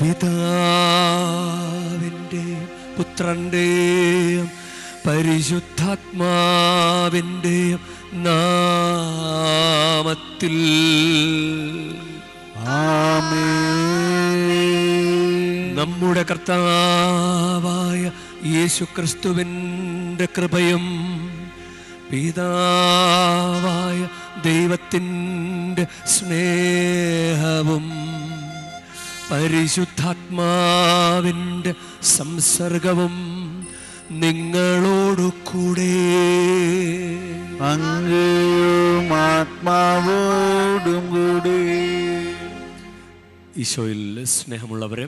പിതാവിൻ്റെയും പുത്രൻ്റെയും പരിശുദ്ധാത്മാവിൻ്റെയും നാമത്തിൽ ആമേൻ. നമ്മുടെ കർത്താവായ യേശുക്രിസ്തുവിൻ്റെ കൃപയും പിതാവായ ദൈവത്തിൻ്റെ സ്നേഹവും പരിശുദ്ധാത്മാവിൻ്റെ സംസർഗവും നിങ്ങളോടു കൂടെ അങ്ങയും ആത്മാവോടും കൂടി. ഈശോയിൽ സ്നേഹമുള്ളവരെ,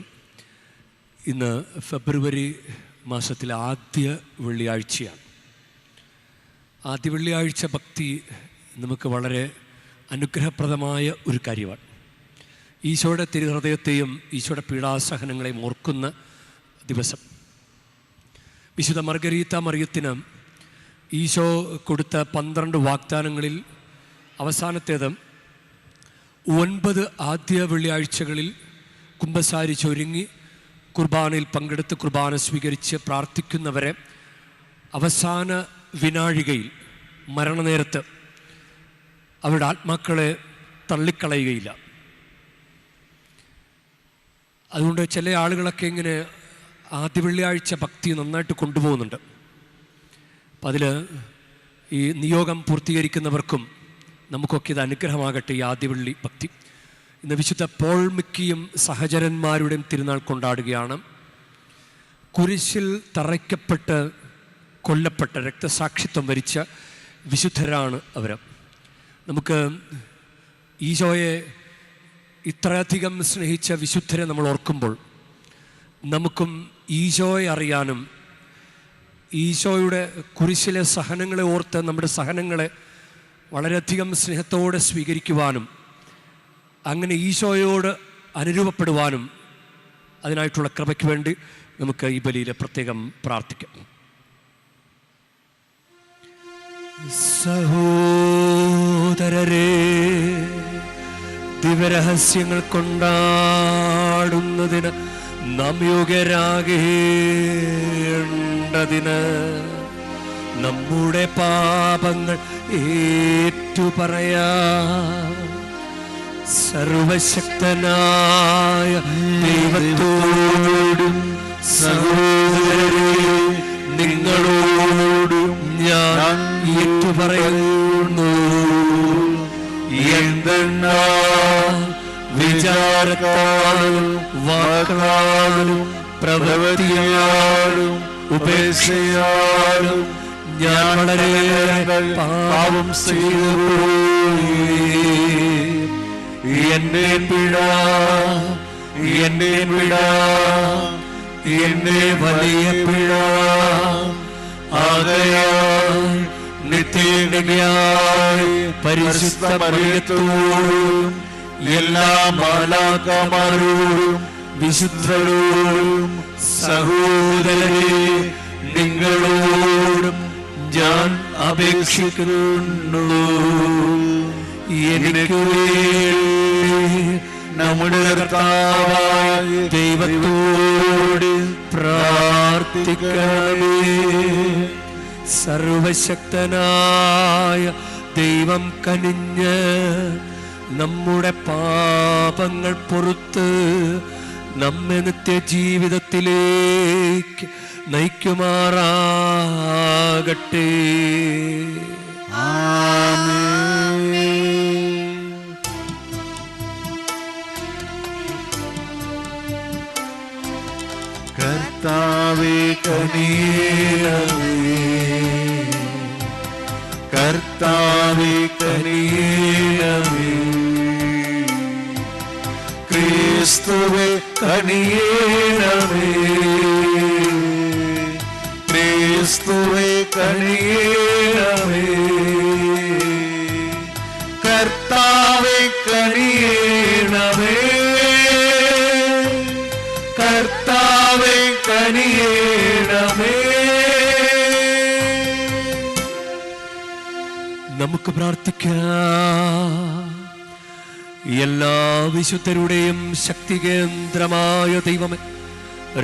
ഇന്ന് ഫെബ്രുവരി മാസത്തിലെ ആദ്യ വെള്ളിയാഴ്ചയാണ്. ആദ്യ വെള്ളിയാഴ്ച ഭക്തി നമുക്ക് വളരെ അനുഗ്രഹപ്രദമായ ഒരു കാര്യമാണ്. ഈശോയുടെ തിരുഹൃദയത്തെയും ഈശോയുടെ പീഡാസഹനങ്ങളെയും ഓർക്കുന്ന ദിവസം. വിശുദ്ധ മർഗരീത്ത മറിയത്തിന് ഈശോ കൊടുത്ത 12 വാഗ്ദാനങ്ങളിൽ അവസാനത്തേത് 9 ആദ്യ വെള്ളിയാഴ്ചകളിൽ കുമ്പസാരിച്ചൊരുങ്ങി കുർബാനയിൽ പങ്കെടുത്ത് കുർബാന സ്വീകരിച്ച് പ്രാർത്ഥിക്കുന്നവരെ അവസാന വിനാഴികയിൽ മരണനേരത്ത് അവരുടെ ആത്മാക്കളെ തള്ളിക്കളയുകയില്ല. അതുകൊണ്ട് ചില ആളുകളൊക്കെ ഇങ്ങനെ ആദ്യ വെള്ളിയാഴ്ച ഭക്തി നന്നായിട്ട് കൊണ്ടുപോകുന്നുണ്ട്. അപ്പം അതിൽ ഈ നിയോഗം പൂർത്തീകരിക്കുന്നവർക്കും നമുക്കൊക്കെ ഇത് അനുഗ്രഹമാകട്ടെ. ഈ ആദ്യ വെള്ളി ഭക്തി ഇന്ന് വിശുദ്ധ പോൾ മിക്കിയും സഹചരന്മാരുടെയും തിരുനാൾ കൊണ്ടാടുകയാണ്. കുരിശിൽ തറയ്ക്കപ്പെട്ട് കൊല്ലപ്പെട്ട രക്തസാക്ഷിത്വം വരിച്ച വിശുദ്ധരാണ് അവർ. നമുക്ക് ഈശോയെ ഇത്രയധികം സ്നേഹിച്ച വിശുദ്ധരെ നമ്മൾ ഓർക്കുമ്പോൾ നമുക്കും ഈശോയെ അറിയാനും ഈശോയുടെ കുരിശിലെ സഹനങ്ങളെ ഓർത്ത് നമ്മുടെ സഹനങ്ങളെ വളരെയധികം സ്നേഹത്തോടെ സ്വീകരിക്കുവാനും അങ്ങനെ ഈശോയോട് അനുരൂപപ്പെടുവാനും അതിനായിട്ടുള്ള കൃപയ്ക്ക് വേണ്ടി നമുക്ക് ഈ ബലിയിൽ പ്രത്യേകം പ്രാർത്ഥിക്കാം. സഹോദരരേ, ദിവരഹസ്യങ്ങൾ കൊണ്ടാടുന്നതിന് നാം യോഗ്യരാകേണ്ടതിന് നമ്മുടെ പാപങ്ങൾ ഏറ്റുപറയാം. സർവശക്തനായ ദൈവത്തോടും സഹോദരരേ നിങ്ങളോടും ഞാൻ ഏറ്റുപറയുന്നു. എന്തെന്നാൽ വിചാരത്താലും വാക്കാലും പ്രവൃത്തിയാലും ഉപേക്ഷയാലും ഞാൻ വളരെ പാപം ചെയ്തുപോയി. എന്റെ പിഴ, എന്റെ പിഴ, എന്റെ വലിയ പിഴ. ആകയാൽ നിത്യനിധിയായ പരിശുദ്ധ മറിയത്തോടും എല്ലാ മാലാഖമാരോടും വിശുദ്ധരോടും സഹോദരരെ നിങ്ങളോടും ഞാൻ അപേക്ഷിക്കുന്നു. എനിക്ക് നമ്മുടെ കർത്താവായ ദൈവത്തോട് പ്രാർത്ഥിക്കണമേ. സർവശക്തനായ ദൈവം കനിഞ്ഞ് നമ്മുടെ പാപങ്ങൾ പൊറുത്ത് നമ്മെ നിത്യജീവിതത്തിലേക്ക് നയിക്കുമാറാകട്ടെ. കർത്താവേ കനിയണമേ, കർത്താവേ കനിയണമേ. ക്രിസ്തുവേ കനിയണമേ, ക്രിസ്തുവേ കനിയണമേ. കർത്താവേ കനിയണമേ, കർത്താവേ കനിയണമേ. നമുക്ക് പ്രാർത്ഥിക്കാം. എല്ലാ വിശുദ്ധരുടെയും ശക്തി കേന്ദ്രമായ ദൈവമേ,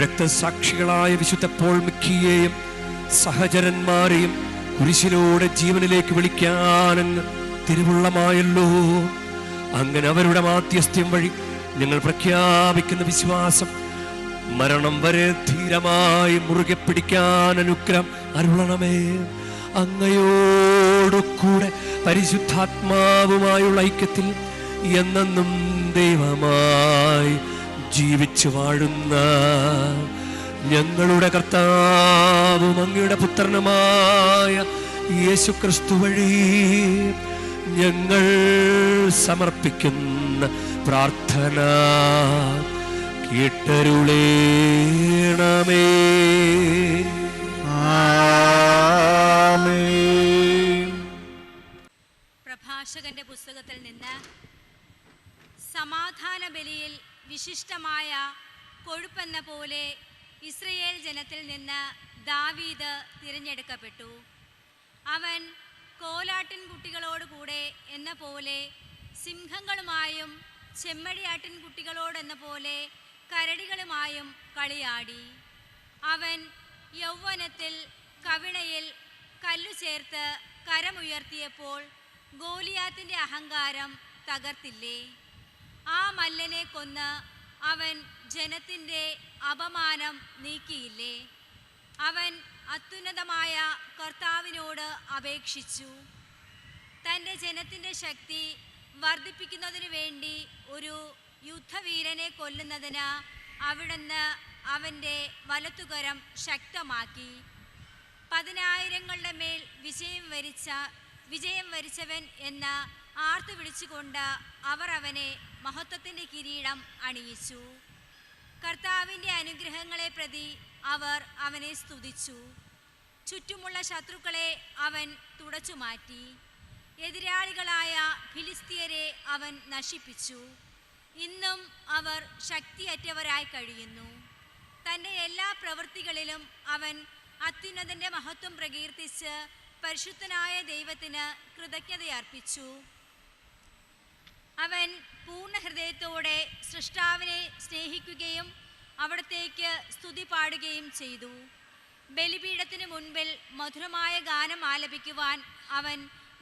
രക്തസാക്ഷികളായ വിശുദ്ധ പോൾ മിക്കിയെയും സഹചരന്മാരെയും കുരിശിലൂടെ ജീവനിലേക്ക് വിളിക്കാനങ്ങ് തിരുവുള്ളമായല്ലോ. അങ്ങനെ അവരുടെ മാധ്യസ്ഥ്യം വഴി ഞങ്ങൾ പ്രഖ്യാപിക്കുന്ന വിശ്വാസം മരണം വരെ ധീരമായി മുറുകെ പിടിക്കാൻ അനുഗ്രഹം അരുളണമേ. അങ്ങയോടുകൂടെ പരിശുദ്ധാത്മാവുമായുള്ള ഐക്യത്തിൽ എന്നെന്നും ദൈവമായി ജീവിച്ചു വാഴുന്ന ഞങ്ങളുടെ കർത്താവും അങ്ങയുടെ പുത്രനുമായ യേശുക്രിസ്തു വഴി ഞങ്ങൾ സമർപ്പിക്കുന്ന പ്രാർത്ഥന കേട്ടരുളേണമേ. പ്രഭാഷകന്റെ പുസ്തകത്തിൽ നിന്ന് സമാധാന ബലിയിൽ വിശിഷ്ടമായ കൊഴുപ്പെന്ന പോലെ ഇസ്രയേൽ ജനത്തിൽ നിന്ന് ദാവീദ് തിരഞ്ഞെടുക്കപ്പെട്ടു. അവൻ കോലാട്ടിൻകുട്ടികളോടുകൂടെ എന്ന പോലെ സിംഹങ്ങളുമായും ചെമ്മടിയാട്ടിൻകുട്ടികളോടെന്ന പോലെ കരടികളുമായും കളിയാടി. അവൻ യൗവനത്തിൽ കവിണയിൽ കല്ലു ചേർത്ത് കരമുയർത്തിയപ്പോൾ ഗോലിയാത്തിൻ്റെ അഹങ്കാരം തകർത്തില്ലേ? ആ മല്ലനെ കൊന്ന് അവൻ ജനത്തിൻ്റെ അപമാനം നീക്കിയില്ലേ? അവൻ അത്യുന്നതമായ കർത്താവിനോട് അപേക്ഷിച്ചു. തൻ്റെ ജനത്തിൻ്റെ ശക്തി വർദ്ധിപ്പിക്കുന്നതിനു വേണ്ടി ഒരു യുദ്ധവീരനെ കൊല്ലുന്നതിന് അവിടുന്ന് അവൻ്റെ വലത്തുകരം ശക്തമാക്കി. 10,000ങ്ങളുടെ മേൽ വിജയം വരിച്ചവൻ എന്ന് ആർത്തു വിളിച്ചുകൊണ്ട് അവർ അവനെ മഹത്വത്തിൻ്റെ കിരീടം അണിയിച്ചു. കർത്താവിൻ്റെ അനുഗ്രഹങ്ങളെ പ്രതി അവർ അവനെ സ്തുതിച്ചു. ചുറ്റുമുള്ള ശത്രുക്കളെ അവൻ തുടച്ചു മാറ്റി. എതിരാളികളായ ഫിലിസ്തീയരെ അവൻ നശിപ്പിച്ചു. ഇന്നും അവർ ശക്തിയറ്റവരായി കഴിയുന്നു. തൻ്റെ എല്ലാ പ്രവൃത്തികളിലും അവൻ അത്യുന്നതൻ്റെ മഹത്വം പ്രകീർത്തിച്ച് പരിശുദ്ധനായ ദൈവത്തിന് കൃതജ്ഞതയർപ്പിച്ചു. അവൻ പൂർണ്ണ ഹൃദയത്തോടെ സൃഷ്ടാവിനെ സ്നേഹിക്കുകയും അവിടത്തേക്ക് സ്തുതി പാടുകയും ചെയ്തു. ബലിപീഠത്തിന് മുൻപിൽ മധുരമായ ഗാനം ആലപിക്കുവാൻ അവൻ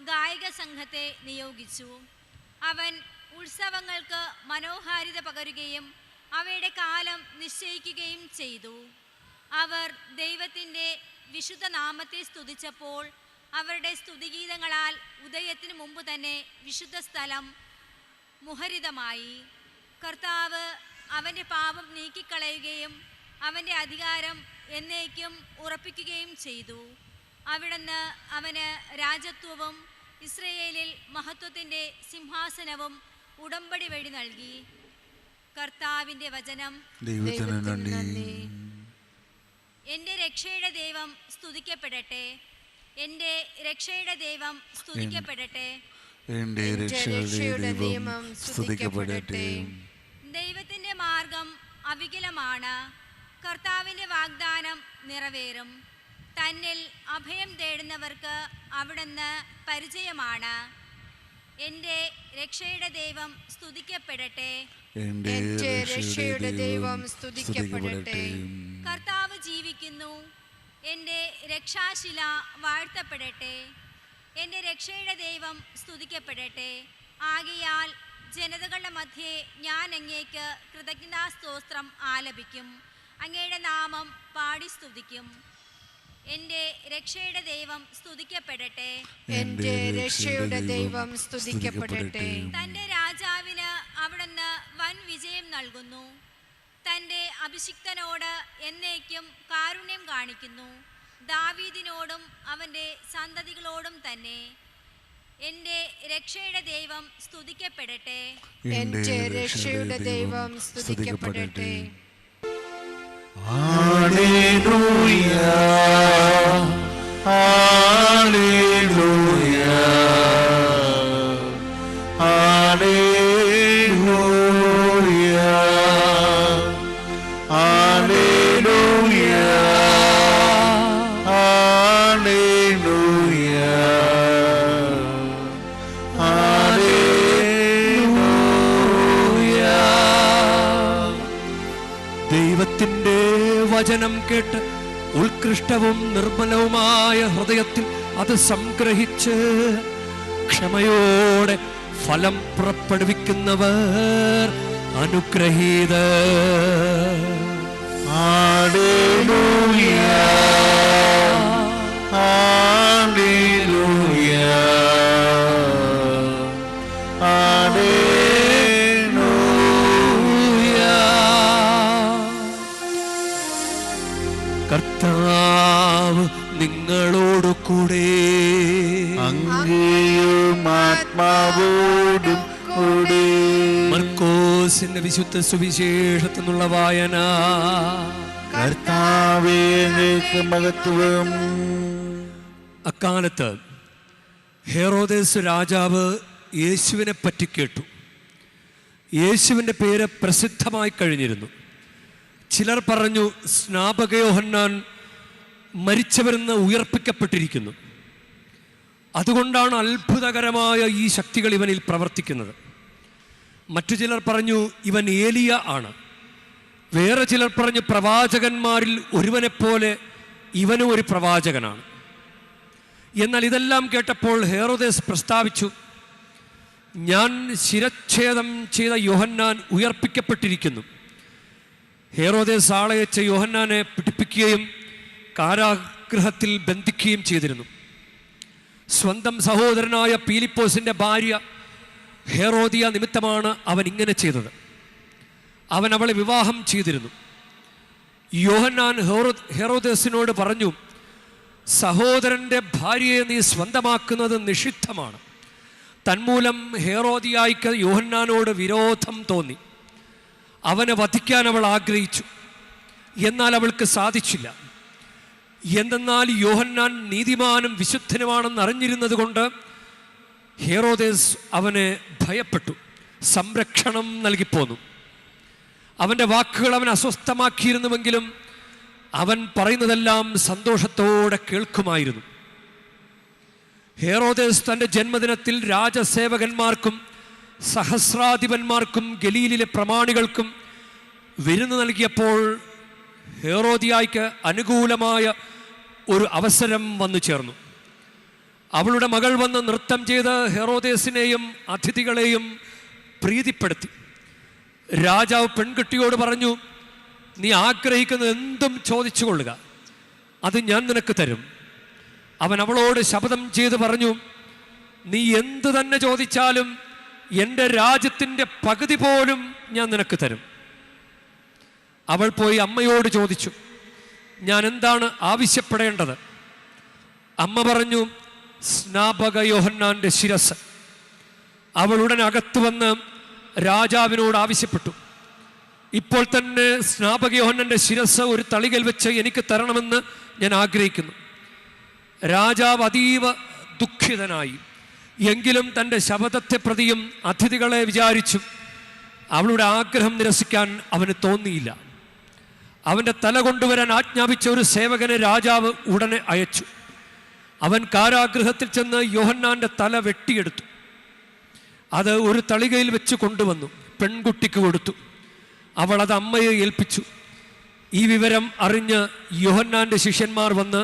ഗായക സംഘത്തെ നിയോഗിച്ചു. അവൻ ഉത്സവങ്ങൾക്ക് മനോഹാരിത പകരുകയും അവയുടെ കാലം നിശ്ചയിക്കുകയും ചെയ്തു. അവർ ദൈവത്തിൻ്റെ വിശുദ്ധ നാമത്തെ സ്തുതിച്ചപ്പോൾ അവരുടെ സ്തുതിഗീതങ്ങളാൽ ഉദയത്തിന് മുമ്പ് തന്നെ വിശുദ്ധ സ്ഥലം മുഹരിതമായി. കർത്താവ് അവൻ്റെ പാപം നീക്കിക്കളയുകയും അവൻ്റെ അധികാരം എന്നേക്കും ഉറപ്പിക്കുകയും ചെയ്തു. അവിടുന്ന് അവന് രാജത്വവും ഇസ്രയേലിൽ മഹത്വത്തിൻ്റെ സിംഹാസനവും ഉടമ്പടി വഴി നൽകി. കർത്താവിൻ്റെ വചനം. എൻ്റെ രക്ഷയുടെ ദൈവം സ്തുതിക്കപ്പെടട്ടെ. എൻ്റെ രക്ഷയുടെ ദൈവം സ്തുതിക്കപ്പെടട്ടെ. ദൈവത്തിൻ്റെ മാർഗം അവികലമാണ്. കർത്താവിൻ്റെ വാഗ്ദാനം നിറവേറും. തന്നിൽ അഭയം തേടുന്നവർക്ക് അവിടുന്ന് പരിചയമാണ്. എൻ്റെ രക്ഷയുടെ ദൈവം സ്തുതിക്കപ്പെടട്ടെ. കർത്താവ് ജീവിക്കുന്നു. എൻ്റെ രക്ഷാശില വാഴ്ത്തപ്പെടട്ടെ. എൻ്റെ രക്ഷയുടെ ദൈവം സ്തുതിക്കപ്പെടട്ടെ. ആകയാൽ ജനതകളുടെ മധ്യേ ഞാൻ അങ്ങേക്ക് കൃതജ്ഞതാസ്തോത്രം ആലപിക്കും. അങ്ങയുടെ നാമം പാടി സ്തുതിക്കും. എൻ്റെ രക്ഷയുടെ ദൈവം സ്തുതിക്കപ്പെടട്ടെ. എൻ്റെ രക്ഷയുടെ ദൈവം സ്തുതിക്കപ്പെടട്ടെ. തൻ്റെ രാജാവിന് അവിടുന്ന് വൻ വിജയം നൽകുന്നു. തൻ്റെ അഭിഷിക്തനോട് എന്നേക്കും കാരുണ്യം കാണിക്കുന്നു. ദാവീദിനോടും അവൻ്റെ സന്തതികളോടും തന്നെ. എൻ്റെ രക്ഷയുടെ ദൈവം സ്തുതിക്കപ്പെടട്ടെ. എൻ്റെ രക്ഷയുടെ ദൈവം സ്തുതിക്കപ്പെടട്ടെ. ഹല്ലേലൂയ ഹല്ലേലൂയ ഹല്ലേലൂയ ഹല്ലേലൂയ ഹല്ലേലൂയ ഹല്ലേലൂയ ദൈവത്തിൻ്റെ വചനം കേട്ട് ഉത്കൃഷ്ടവും നിർമ്മലവുമായ ഹൃദയത്തിൽ അത് സംഗ്രഹിച്ച് ക്ഷമയോടെ ഫലം പുറപ്പെടുവിക്കുന്നവർ അനുഗ്രഹീതർ. ഹല്ലേലൂയ, ഹല്ലേലൂയ, ഹല്ലേലൂയ. കർത്താവ് നിങ്ങളോടു കൂടെ, അങ്ങയും ആത്മാവോടും കൂടെ. മർക്കോസിന്റെ വിശുദ്ധ സുവിശേഷത്തിൽ നിന്നുള്ള വായന. കർത്താവേ, അങ്ങേക്ക് മഹത്വം. അക്കാലത്ത് ഹെറോദേസ് രാജാവ് യേശുവിനെ പറ്റി കേട്ടു. യേശുവിൻ്റെ പേര് പ്രസിദ്ധമായി കഴിഞ്ഞിരുന്നു. ചിലർ പറഞ്ഞു, സ്നാപക യോഹന്നാൻ മരിച്ചവരെന്ന് ഉയർപ്പിക്കപ്പെട്ടിരിക്കുന്നു. അതുകൊണ്ടാണ് അത്ഭുതകരമായ ഈ ശക്തികൾ ഇവനിൽ പ്രവർത്തിക്കുന്നത്. മറ്റു ചിലർ പറഞ്ഞു, ഇവൻ ഏലിയ ആണ്. വേറെ ചിലർ പറഞ്ഞു, പ്രവാചകന്മാരിൽ ഒരുവനെപ്പോലെ ഇവനും ഒരു പ്രവാചകനാണ്. എന്നാൽ ഇതെല്ലാം കേട്ടപ്പോൾ ഹെറോദേസ് പ്രസ്താവിച്ചു, ഞാൻ ശിരച്ഛേദം ചെയ്ത യോഹന്നാൻ ഉയർപ്പിക്കപ്പെട്ടിരിക്കുന്നു. ഹെറോദേസ് ആളയച്ച് യോഹന്നാനെ പിടിപ്പിക്കുകയും കാരാഗൃഹത്തിൽ ബന്ധിക്കുകയും ചെയ്തിരുന്നു. സ്വന്തം സഹോദരനായ പീലിപ്പോസിൻ്റെ ഭാര്യ ഹെറോദിയ നിമിത്തമാണ് അവൻ ഇങ്ങനെ ചെയ്തത്. അവൻ അവളെ വിവാഹം ചെയ്തിരുന്നു. യോഹന്നാൻ ഹെറോദേസിനോട് പറഞ്ഞു, സഹോദരൻ്റെ ഭാര്യയെ നീ സ്വന്തമാക്കുന്നത് നിഷിദ്ധമാണ്. തന്മൂലം ഹെറോദിയായ്ക്ക് യോഹന്നാനോട് വിരോധം തോന്നി. അവനെ വധിക്കാൻ അവൾ ആഗ്രഹിച്ചു. എന്നാൽ അവൾക്ക് സാധിച്ചില്ല. എന്തെന്നാൽ യോഹന്നാൻ നീതിമാനും വിശുദ്ധനുമാണെന്ന് അറിഞ്ഞിരുന്നത് കൊണ്ട് ഹെറോദേസ് അവനെ ഭയപ്പെട്ടു, സംരക്ഷണം നൽകിപ്പോന്നു. അവൻ്റെ വാക്കുകൾ അവൻ അസ്വസ്ഥമാക്കിയിരുന്നുവെങ്കിലും അവൻ പറയുന്നതെല്ലാം സന്തോഷത്തോടെ കേൾക്കുമായിരുന്നു. ഹെറോദേസ് തൻ്റെ ജന്മദിനത്തിൽ രാജസേവകന്മാർക്കും സഹസ്രാധിപന്മാർക്കും ഗലീലിലെ പ്രമാണികൾക്കും വിരുന്ന് നൽകിയപ്പോൾ ഹെറോദിയായ്ക്ക് അനുകൂലമായ ഒരു അവസരം വന്നു ചേർന്നു. അവളുടെ മകൾ വന്ന് നൃത്തം ചെയ്ത് ഹെറോദേസിനെയും അതിഥികളെയും പ്രീതിപ്പെടുത്തി. രാജാവ് പെൺകുട്ടിയോട് പറഞ്ഞു, നീ ആഗ്രഹിക്കുന്നത് എന്തും ചോദിച്ചു കൊള്ളുക, അത് ഞാൻ നിനക്ക് തരും. അവൻ അവളോട് ശപഥം ചെയ്ത് പറഞ്ഞു, നീ എന്തു തന്നെ ചോദിച്ചാലും എൻ്റെ രാജ്യത്തിൻ്റെ പകുതി പോലും ഞാൻ നിനക്ക് തരും. അവൾ പോയി അമ്മയോട് ചോദിച്ചു, ഞാൻ എന്താണ് ആവശ്യപ്പെടേണ്ടത്? അമ്മ പറഞ്ഞു, സ്നാപക യോഹന്നാൻ്റെ ശിരസ്. അവൾ ഉടൻ അകത്ത് വന്ന് രാജാവിനോട് ആവശ്യപ്പെട്ടു, ഇപ്പോൾ തന്നെ സ്നാപക യോഹന്നാൻ്റെ ശിരസ് ഒരു തളികയിൽ വെച്ച് എനിക്ക് തരണമെന്ന് ഞാൻ ആഗ്രഹിക്കുന്നു. രാജാവ് അതീവ ദുഃഖിതനായി. എങ്കിലും തൻ്റെ ശപഥത്തെ പ്രതിയും അതിഥികളെ വിചാരിച്ചു അവളുടെ ആഗ്രഹം നിരസിക്കാൻ അവന് തോന്നിയില്ല. അവൻ്റെ തല കൊണ്ടുവരാൻ ആജ്ഞാപിച്ച ഒരു സേവകനെ രാജാവ് ഉടനെ അയച്ചു. അവൻ കാരാഗൃഹത്തിൽ ചെന്ന് യോഹന്നാൻ്റെ തല വെട്ടിയെടുത്തു. അത് ഒരു തളികയിൽ വെച്ച് കൊണ്ടുവന്നു പെൺകുട്ടിക്ക് കൊടുത്തു. അവൾ അത് അമ്മയെ ഏൽപ്പിച്ചു. ഈ വിവരം അറിഞ്ഞ് യോഹന്നാൻ്റെ ശിഷ്യന്മാർ വന്ന്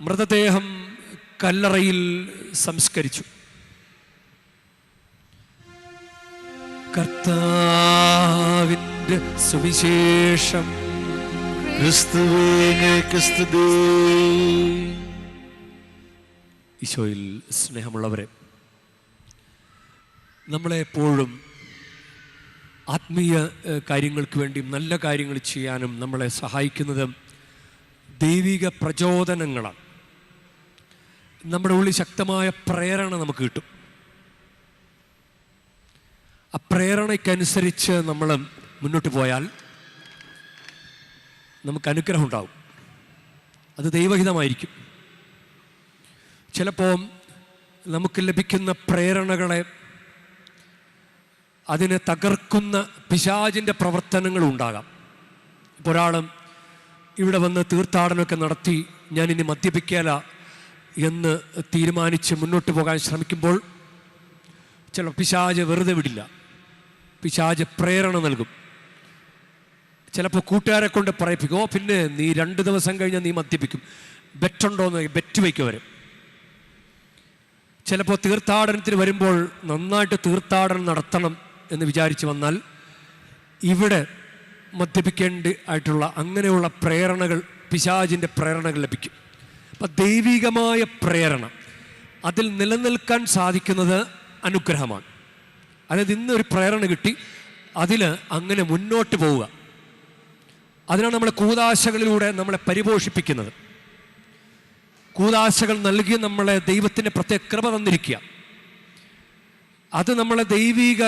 മൃതദേഹം കല്ലറയിൽ സംസ്കരിച്ചു. കർത്താവിൻ്റെ സുവിശേഷം. ക്രിസ്തുവേ, ക്രിസ്തുവേ. ഈശോയിൽ സ്നേഹമുള്ളവരെ, നമ്മളെപ്പോഴും ആത്മീയ കാര്യങ്ങൾക്ക് വേണ്ടിയും നല്ല കാര്യങ്ങൾ ചെയ്യാനും നമ്മളെ സഹായിക്കുന്നത് ദൈവിക പ്രചോദനങ്ങളാണ്. നമ്മുടെ ഉള്ളിൽ ശക്തമായ പ്രേരണ നമുക്ക് കിട്ടും. ആ പ്രേരണയ്ക്കനുസരിച്ച് നമ്മൾ മുന്നോട്ട് പോയാൽ നമുക്ക് അനുഗ്രഹം ഉണ്ടാവും. അത് ദൈവഹിതമായിരിക്കും. ചിലപ്പോൾ നമുക്ക് ലഭിക്കുന്ന പ്രേരണകളെ അതിനെ തകർക്കുന്ന പിശാചിൻ്റെ പ്രവർത്തനങ്ങളും ഉണ്ടാകാം. ഇപ്പോൾ ഒരാൾ ഇവിടെ വന്ന് തീർത്ഥാടനമൊക്കെ നടത്തി ഞാനിനി മദ്യപിക്കാല എന്ന് തീരുമാനിച്ച് മുന്നോട്ട് പോകാൻ ശ്രമിക്കുമ്പോൾ ചില പിശാച് വെറുതെ വിടില്ല. പിശാച് പ്രേരണ നൽകും. ചിലപ്പോൾ കൂട്ടുകാരെ കൊണ്ട് പറയിപ്പിക്കും, ഓ പിന്നെ നീ 2 ദിവസം കഴിഞ്ഞാൽ നീ മദ്യപിക്കും, ബെറ്റുണ്ടോയെന്ന് ബെറ്റ് വയ്ക്കും അവർ. ചിലപ്പോൾ തീർത്ഥാടനത്തിന് വരുമ്പോൾ നന്നായിട്ട് തീർത്ഥാടനം നടത്തണം എന്ന് വിചാരിച്ച് വന്നാൽ ഇവിടെ മദ്യപിക്കേണ്ട ആയിട്ടുള്ള അങ്ങനെയുള്ള പ്രേരണകൾ, പിശാചിൻ്റെ പ്രേരണകൾ ലഭിക്കും. അപ്പം ദൈവികമായ പ്രേരണ, അതിൽ നിലനിൽക്കാൻ സാധിക്കുന്നത് അനുഗ്രഹമാണ്. അതായത് ഇന്നൊരു പ്രേരണ കിട്ടി, അതിൽ അങ്ങനെ മുന്നോട്ട് പോവുക. അതിനാണ് നമ്മൾ കൂദാശകളിലൂടെ നമ്മളെ പരിപോഷിപ്പിക്കുന്നത്. കൂദാശകൾ നൽകി നമ്മളെ ദൈവത്തിൻ്റെ പ്രത്യേക കൃപ തന്നിരിക്കുക. അത് നമ്മളെ ദൈവിക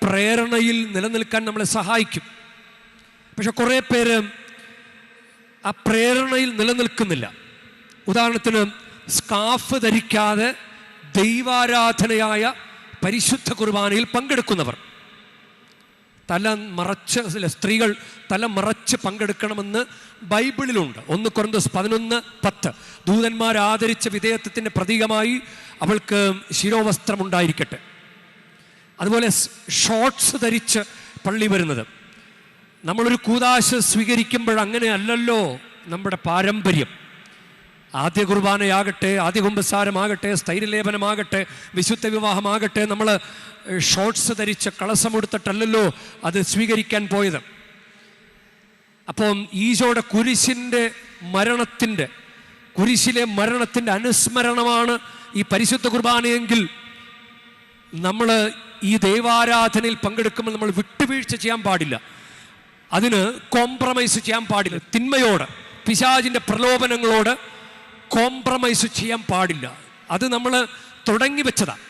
പ്രേരണയിൽ നിലനിൽക്കാൻ നമ്മളെ സഹായിക്കും. പക്ഷെ കുറേ പേര് ആ പ്രേരണയിൽ നിലനിൽക്കുന്നില്ല. ഉദാഹരണത്തിന് സ്കാർഫ് ധരിക്കാതെ ദൈവാരാധനയായ പരിശുദ്ധ കുർബാനയിൽ പങ്കെടുക്കുന്നവർ, തല മറച്ച്, സ്ത്രീകൾ തല മറച്ച് പങ്കെടുക്കണമെന്ന് ബൈബിളിലുണ്ട്. 1 കൊരിന്ത്യർ 11:10 ദൂതന്മാർ ആദരിച്ച വിധേയത്വത്തിൻ്റെ പ്രതീകമായി അവൾക്ക് ശിരോവസ്ത്രമുണ്ടായിരിക്കട്ടെ. അതുപോലെ ഷോർട്ട്സ് ധരിച്ച് പള്ളി വരുന്നത്. നമ്മളൊരു കൂദാശ സ്വീകരിക്കുമ്പോൾ അങ്ങനെയല്ലല്ലോ നമ്മുടെ പാരമ്പര്യം. ആദ്യ കുർബാനയാകട്ടെ, ആദ്യ കുമ്പസാരമാകട്ടെ, സ്ഥൈര്യലേപനമാകട്ടെ, വിശുദ്ധ വിവാഹമാകട്ടെ, നമ്മൾ ഷോർട്ട്സ് ധരിച്ച് കളസമെടുത്തിട്ടല്ലല്ലോ അത് സ്വീകരിക്കാൻ പോയത്. അപ്പം ഈശോയുടെ കുരിശിലെ മരണത്തിൻ്റെ അനുസ്മരണമാണ് ഈ പരിശുദ്ധ കുർബാനയെങ്കിൽ നമ്മൾ ഈ ദൈവാരാധനയിൽ പങ്കെടുക്കുമ്പോൾ നമ്മൾ വിട്ടുവീഴ്ച ചെയ്യാൻ പാടില്ല. അതിന് കോംപ്രമൈസ് ചെയ്യാൻ പാടില്ല. തിന്മയോട്, പിശാചിൻ്റെ പ്രലോഭനങ്ങളോട് കോംപ്രമൈസ് ചെയ്യാൻ പാടില്ല. അത് നമ്മൾ തുടങ്ങി വെച്ചതാണ്.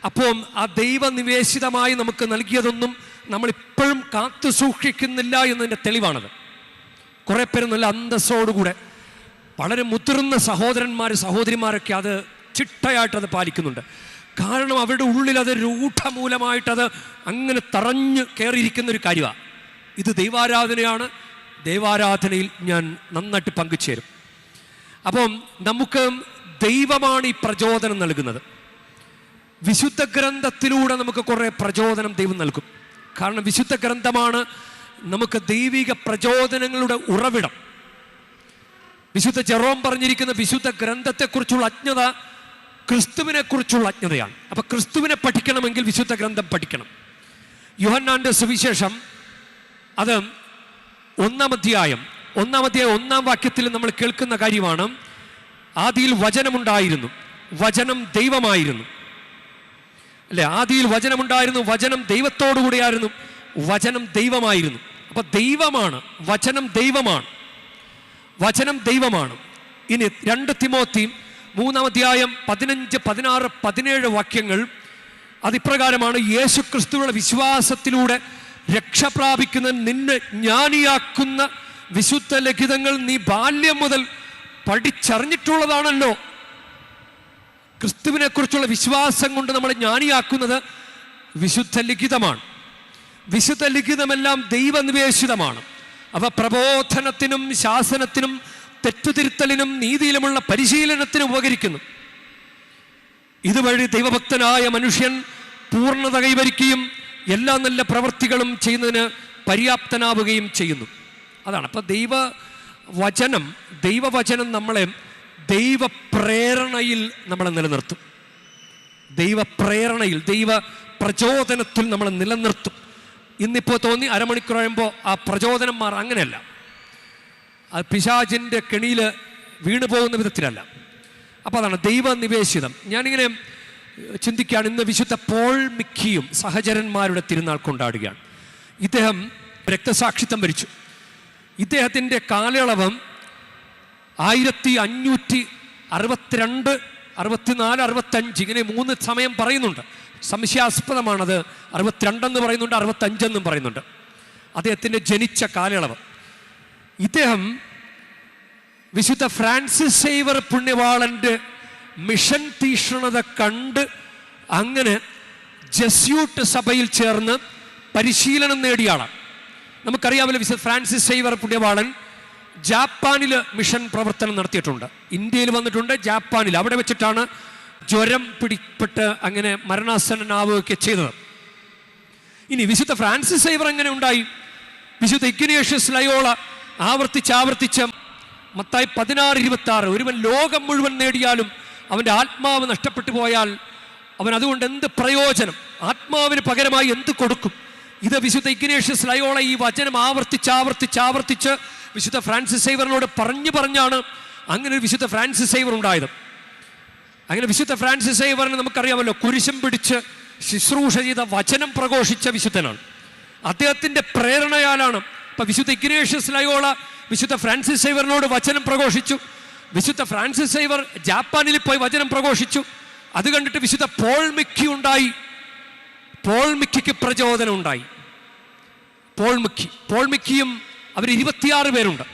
അപ്പോൾ ആ ദൈവനിവേശിതമായി നമുക്ക് നൽകിയതൊന്നും നമ്മളിപ്പോഴും കാത്തു സൂക്ഷിക്കുന്നില്ല എന്നതിൻ്റെ തെളിവാണത്. കുറേ പേര് നല്ല അന്തസ്സോടുകൂടെ, വളരെ മുതിർന്ന സഹോദരന്മാരൊക്കെ അത് ചിട്ടയായിട്ടത് പാലിക്കുന്നുണ്ട്. കാരണം അവരുടെ ഉള്ളിൽ അത് രൂഢമൂലമായിട്ടത് അങ്ങനെ തറഞ്ഞു കയറിയിരിക്കുന്ന ഒരു കാര്യമാണ്. ഇത് ദൈവാരാധനയാണ്, ദൈവാരാധനയിൽ ഞാൻ നന്നായിട്ട് പങ്കുചേരും. അപ്പം നമുക്ക് ദൈവമാണ് ഈ പ്രചോദനം നൽകുന്നത്. വിശുദ്ധ ഗ്രന്ഥത്തിലൂടെ നമുക്ക് കുറേ പ്രചോദനം ദൈവം നൽകും. കാരണം വിശുദ്ധ ഗ്രന്ഥമാണ് നമുക്ക് ദൈവിക പ്രചോദനങ്ങളുടെ ഉറവിടം. വിശുദ്ധ ജെറോം പറഞ്ഞിരിക്കുന്ന വിശുദ്ധ ഗ്രന്ഥത്തെക്കുറിച്ചുള്ള അജ്ഞത ക്രിസ്തുവിനെ കുറിച്ചുള്ള അജ്ഞതയാണ്. അപ്പം ക്രിസ്തുവിനെ പഠിക്കണമെങ്കിൽ വിശുദ്ധ ഗ്രന്ഥം പഠിക്കണം. യോഹന്നാന്റെ സുവിശേഷം അത് 1-ാം അധ്യായം 1-ാം വാക്യത്തിൽ നമ്മൾ കേൾക്കുന്ന കാര്യമാണ്, ആദിയിൽ വചനമുണ്ടായിരുന്നു, വചനം ദൈവമായിരുന്നു. അല്ലെ, ആദിയിൽ വചനമുണ്ടായിരുന്നു, വചനം ദൈവത്തോടു കൂടിയായിരുന്നു, വചനം ദൈവമായിരുന്നു. അപ്പൊ ദൈവമാണ്, വചനം ദൈവമാണ്, വചനം ദൈവമാണ്. ഇനി 2 തിമോത്തി 3-ാം അധ്യായം 15, 16, 17 വാക്യങ്ങൾ അതിപ്രകാരമാണ്, യേശു ക്രിസ്തുവിന്റെ വിശ്വാസത്തിലൂടെ രക്ഷ പ്രാപിക്കുന്ന നിന്നെ ജ്ഞാനിയാക്കുന്ന വിശുദ്ധ ലിഖിതങ്ങൾ നീ ബാല്യം മുതൽ പഠിച്ചറിഞ്ഞിട്ടുള്ളതാണല്ലോ. ക്രിസ്തുവിനെ കുറിച്ചുള്ള വിശ്വാസം കൊണ്ട് നമ്മളെ ജ്ഞാനിയാക്കുന്നത് വിശുദ്ധ ലിഖിതമാണ്. വിശുദ്ധ ലിഖിതമെല്ലാം ദൈവനിവേശിതമാണ്. അവ പ്രബോധനത്തിനും ശാസനത്തിനും തെറ്റുതിരുത്തലിനും നീതിയിലുമുള്ള പരിശീലനത്തിനും ഉപകരിക്കുന്നു. ഇതുവഴി ദൈവഭക്തനായ മനുഷ്യൻ പൂർണ്ണത കൈവരിക്കുകയും എല്ലാ നല്ല പ്രവൃത്തികളും ചെയ്യുന്നതിന് പര്യാപ്തനാവുകയും ചെയ്യുന്നു. അതാണ്. അപ്പം ദൈവവചനം നമ്മളെ ദൈവപ്രേരണയിൽ നമ്മളെ നിലനിർത്തും. ദൈവപ്രേരണയിൽ, ദൈവ പ്രചോദനത്തിൽ നമ്മളെ നിലനിർത്തും. ഇന്നിപ്പോൾ തോന്നി അരമണിക്കൂർ കഴിയുമ്പോൾ ആ പ്രചോദനം മാറും. അങ്ങനെയല്ല. അത് പിശാചിൻ്റെ കെണിയിൽ വീണു പോകുന്ന വിധത്തിലല്ല. അപ്പോൾ അതാണ് ദൈവനിവേശിതം. ഞാനിങ്ങനെ ചിന്തിക്കുകയാണ്, ഇന്ന് വിശുദ്ധ പോൾ മിക്കിയും സഹചരന്മാരുടെ തിരുനാൾ കൊണ്ടാടുകയാണ്. ഇദ്ദേഹം രക്തസാക്ഷിത്വം വരിച്ചു. ഇദ്ദേഹത്തിൻ്റെ കാലയളവ് 1562, 64, 65 ഇങ്ങനെ 3 സമയം പറയുന്നുണ്ട്. സംശയാസ്പദമാണത്. 62 പറയുന്നുണ്ട്, 65 പറയുന്നുണ്ട്. അദ്ദേഹത്തിൻ്റെ ജനിച്ച കാലയളവ്. ഇദ്ദേഹം വിശുദ്ധ ഫ്രാൻസിസ് സേവർ പുണ്യവാളൻ്റെ മിഷൻ തീക്ഷ്ണത കണ്ട് അങ്ങനെ ജസ്യൂട്ട് സഭയിൽ ചേർന്ന് പരിശീലനം നേടിയ ആളാണ്. നമുക്കറിയാമല്ലോ, വിശുദ്ധ ഫ്രാൻസിസ് സേവർ പുണ്യവാളൻ ജാപ്പാനിൽ മിഷൻ പ്രവർത്തനം നടത്തിയിട്ടുണ്ട്. ഇന്ത്യയിൽ വന്നിട്ടുണ്ട്, ജാപ്പാനിൽ. അവിടെ വെച്ചിട്ടാണ് ജ്വരം പിടിപ്പെട്ട് അങ്ങനെ മരണാസന്നനാവുകയൊക്കെ ചെയ്തത്. ഇനി വിശുദ്ധ ഫ്രാൻസിസ് സേവർ എങ്ങനെ ഉണ്ടായി? വിശുദ്ധ ഇഗ്നേഷ്യസ് ലയോള ആവർത്തിച്ച് മത്തായി 16:26 ഒരുവൻ ലോകം മുഴുവൻ നേടിയാലും അവൻ്റെ ആത്മാവ് നഷ്ടപ്പെട്ടു പോയാൽ അവൻ അതുകൊണ്ട് എന്ത് പ്രയോജനം, ആത്മാവിന് പകരമായി എന്ത് കൊടുക്കും? ഇത് വിശുദ്ധ ഇഗ്നേഷ്യസ് ലയോള ഈ വചനം ആവർത്തിച്ച് വിശുദ്ധ ഫ്രാൻസിസ് സേവറിനോട് പറഞ്ഞാണ് അങ്ങനെ ഒരു വിശുദ്ധ ഫ്രാൻസിസ് സേവർ ഉണ്ടായത്. അങ്ങനെ വിശുദ്ധ ഫ്രാൻസിസ് സേവറിനെ നമുക്കറിയാമല്ലോ, കുരിശം പിടിച്ച് ശുശ്രൂഷ ചെയ്ത വചനം പ്രഘോഷിച്ച വിശുദ്ധനാണ്. അദ്ദേഹത്തിൻ്റെ പ്രേരണയാലാണ് ഇപ്പം വിശുദ്ധ ഇഗ്നേഷ്യസ് ലയോള വിശുദ്ധ ഫ്രാൻസിസ് സേവറിനോട് വചനം പ്രഘോഷിച്ചു. വിശുദ്ധ ഫ്രാൻസിസ് സേവർ ജാപ്പാനിൽ പോയി വചനം പ്രഘോഷിച്ചു. അത് കണ്ടിട്ട് വിശുദ്ധ പോൾ മിക്കി ഉണ്ടായി. പോൾ മിക്കിക്ക് പ്രചോദനം ഉണ്ടായി. പോൾ മിക്കിയും അവർ 26 പേരുണ്ട്.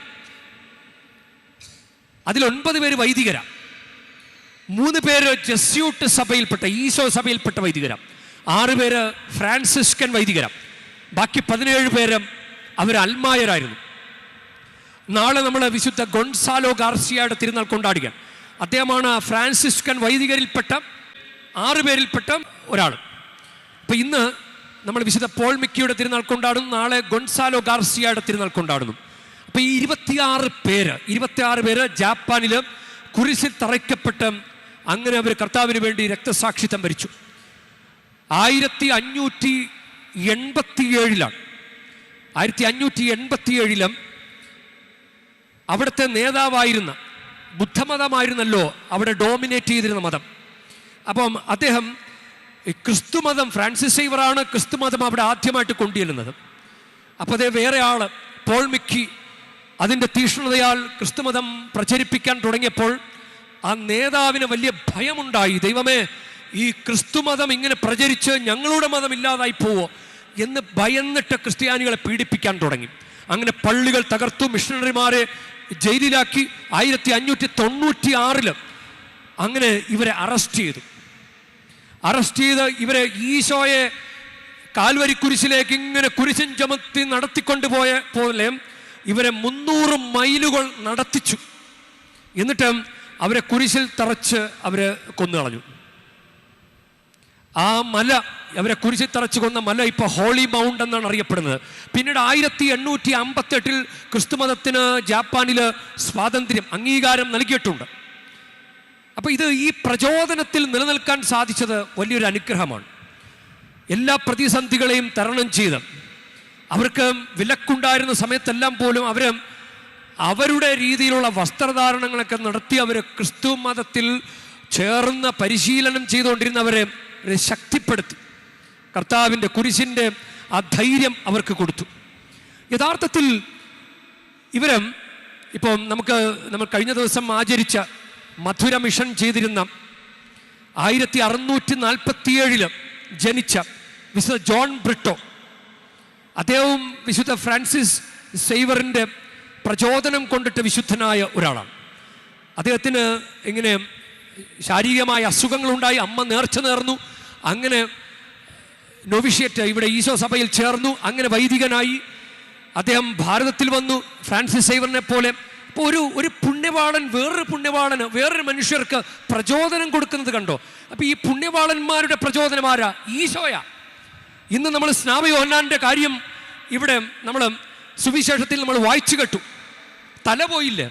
അതിൽ 9 പേര് വൈദികരാണ്, 3 പേര് ജെസ്യൂട്ട് സഭയിൽപ്പെട്ട ഈശോ സഭയിൽപ്പെട്ട വൈദികരാണ്, 6 പേര് ഫ്രാൻസിസ്കൻ വൈദികരാണ്, ബാക്കി 17 പേര് അവർ അൽമായരായിരുന്നു. നാളെ നമ്മൾ വിശുദ്ധ ഗൊൺസാലോ ഗാർസിയയുടെ തിരുനാൾ കൊണ്ടാടുകയാണ്. അദ്ദേഹമാണ് ഫ്രാൻസിസ്കൻ വൈദികരിൽപ്പെട്ട 6 പേരിൽപ്പെട്ട ഒരാൾ. അപ്പം ഇന്ന് നമ്മൾ വിശുദ്ധ പോൾ മിക്കിയുടെ തിരുനാൾ കൊണ്ടാടുന്നു, നാളെ ഗൊൺസാലോ ഗാർസിയയുടെ തിരുനാൾ കൊണ്ടാടുന്നു. അപ്പം ഈ 26 പേര് ജാപ്പാനിൽ കുരിശിൽ തറയ്ക്കപ്പെട്ട് അങ്ങനെ അവർ കർത്താവിന് വേണ്ടി രക്തസാക്ഷിത്വം വരിച്ചു. 1587 അവിടുത്തെ നേതാവായിരുന്ന ബുദ്ധമതമായിരുന്നല്ലോ അവിടെ ഡോമിനേറ്റ് ചെയ്തിരുന്ന മതം. അപ്പം അദ്ദേഹം ക്രിസ്തുമതം, ഫ്രാൻസിസ് സേവറാണ് ക്രിസ്തുമതം അവിടെ ആദ്യമായിട്ട് കൊണ്ടുചെല്ലുന്നത്. അപ്പോൾ അതേ വേറെ ആള് പോൾ മിക്കി അതിൻ്റെ തീക്ഷ്ണതയാൽ ക്രിസ്തുമതം പ്രചരിപ്പിക്കാൻ തുടങ്ങിയപ്പോൾ ആ നേതാവിന് വലിയ ഭയമുണ്ടായി. ദൈവമേ, ഈ ക്രിസ്തുമതം ഇങ്ങനെ പ്രചരിച്ച് ഞങ്ങളുടെ മതം ഇല്ലാതായി പോവോ എന്ന് ഭയന്നിട്ട് ക്രിസ്ത്യാനികളെ പീഡിപ്പിക്കാൻ തുടങ്ങി. അങ്ങനെ പള്ളികൾ തകർത്തു, മിഷണറിമാരെ ജയിലിലാക്കി. 1596 അങ്ങനെ ഇവരെ അറസ്റ്റ് ചെയ്ത് ഇവരെ ഈശോയെ കാൽവരി കുരിശിലേക്ക് ഇങ്ങനെ കുരിശൻ ചുമത്തി നടത്തിക്കൊണ്ടുപോയ പോലെ ഇവരെ 300 മൈലുകൾ നടത്തിച്ചു. എന്നിട്ട് അവരെ കുരിശിൽ തറച്ച് അവരെ കൊന്നുകളഞ്ഞു. ആ മല, അവരെ കുരിശിൽ തറച്ച് കൊന്ന മല ഇപ്പോൾ ഹോളി മൗണ്ട് എന്നാണ് അറിയപ്പെടുന്നത്. പിന്നീട് 1858 ക്രിസ്തുമതത്തിന് ജാപ്പാനിൽ സ്വാതന്ത്ര്യം, അംഗീകാരം നൽകിയിട്ടുണ്ട്. അപ്പോൾ ഇത് ഈ പ്രചോദനത്തിൽ നിലനിൽക്കാൻ സാധിച്ചത് വലിയൊരു അനുഗ്രഹമാണ്. എല്ലാ പ്രതിസന്ധികളെയും തരണം ചെയ്ത് അവർക്ക് വിലക്കുണ്ടായിരുന്ന സമയത്തെല്ലാം പോലും അവരുടെ രീതിയിലുള്ള വസ്ത്രധാരണങ്ങളൊക്കെ നടത്തി അവർ ക്രിസ്തു മതത്തിൽ ചേർന്ന് പരിശീലനം ചെയ്തുകൊണ്ടിരുന്നവരെ ശക്തിപ്പെടുത്തി. കർത്താവിൻ്റെ കുരിശിൻ്റെ ആ ധൈര്യം അവർക്ക് കൊടുത്തു. യഥാർത്ഥത്തിൽ ഇപ്പം നമ്മൾ കഴിഞ്ഞ ദിവസം ആചരിച്ച മധുര മിഷൻ ചെയ്തിരുന്ന 1647 ജനിച്ച വിശുദ്ധ ജോൺ ബ്രിട്ടോ, അദ്ദേഹവും വിശുദ്ധ ഫ്രാൻസിസ് സേവറിൻ്റെ പ്രചോദനം കൊണ്ടിട്ട് വിശുദ്ധനായ ഒരാളാണ്. അദ്ദേഹത്തിന് ഇങ്ങനെ ശാരീരികമായ അസുഖങ്ങളുണ്ടായി. അമ്മ നേർച്ച നേർന്നു. അങ്ങനെ നോവിഷ്യേറ്റ് ഇവിടെ ഈശോ സഭയിൽ ചേർന്നു. അങ്ങനെ വൈദികനായി അദ്ദേഹം ഭാരതത്തിൽ വന്നു, ഫ്രാൻസിസ് സേവറിനെ പോലെ. അപ്പോൾ ഒരു പുണ്യവാളൻ വേറൊരു മനുഷ്യർക്ക് പ്രചോദനം കൊടുക്കുന്നത് കണ്ടോ? അപ്പോൾ ഈ പുണ്യവാളന്മാരുടെ പ്രചോദനം ആരാ? ഈശോയാ. ഇന്ന് നമ്മൾ സ്നാപക യോഹന്നാന്റെ കാര്യം ഇവിടെ നമ്മൾ സുവിശേഷത്തിൽ നമ്മൾ വായിച്ചു കേട്ടു. തല പോയില്ലേ?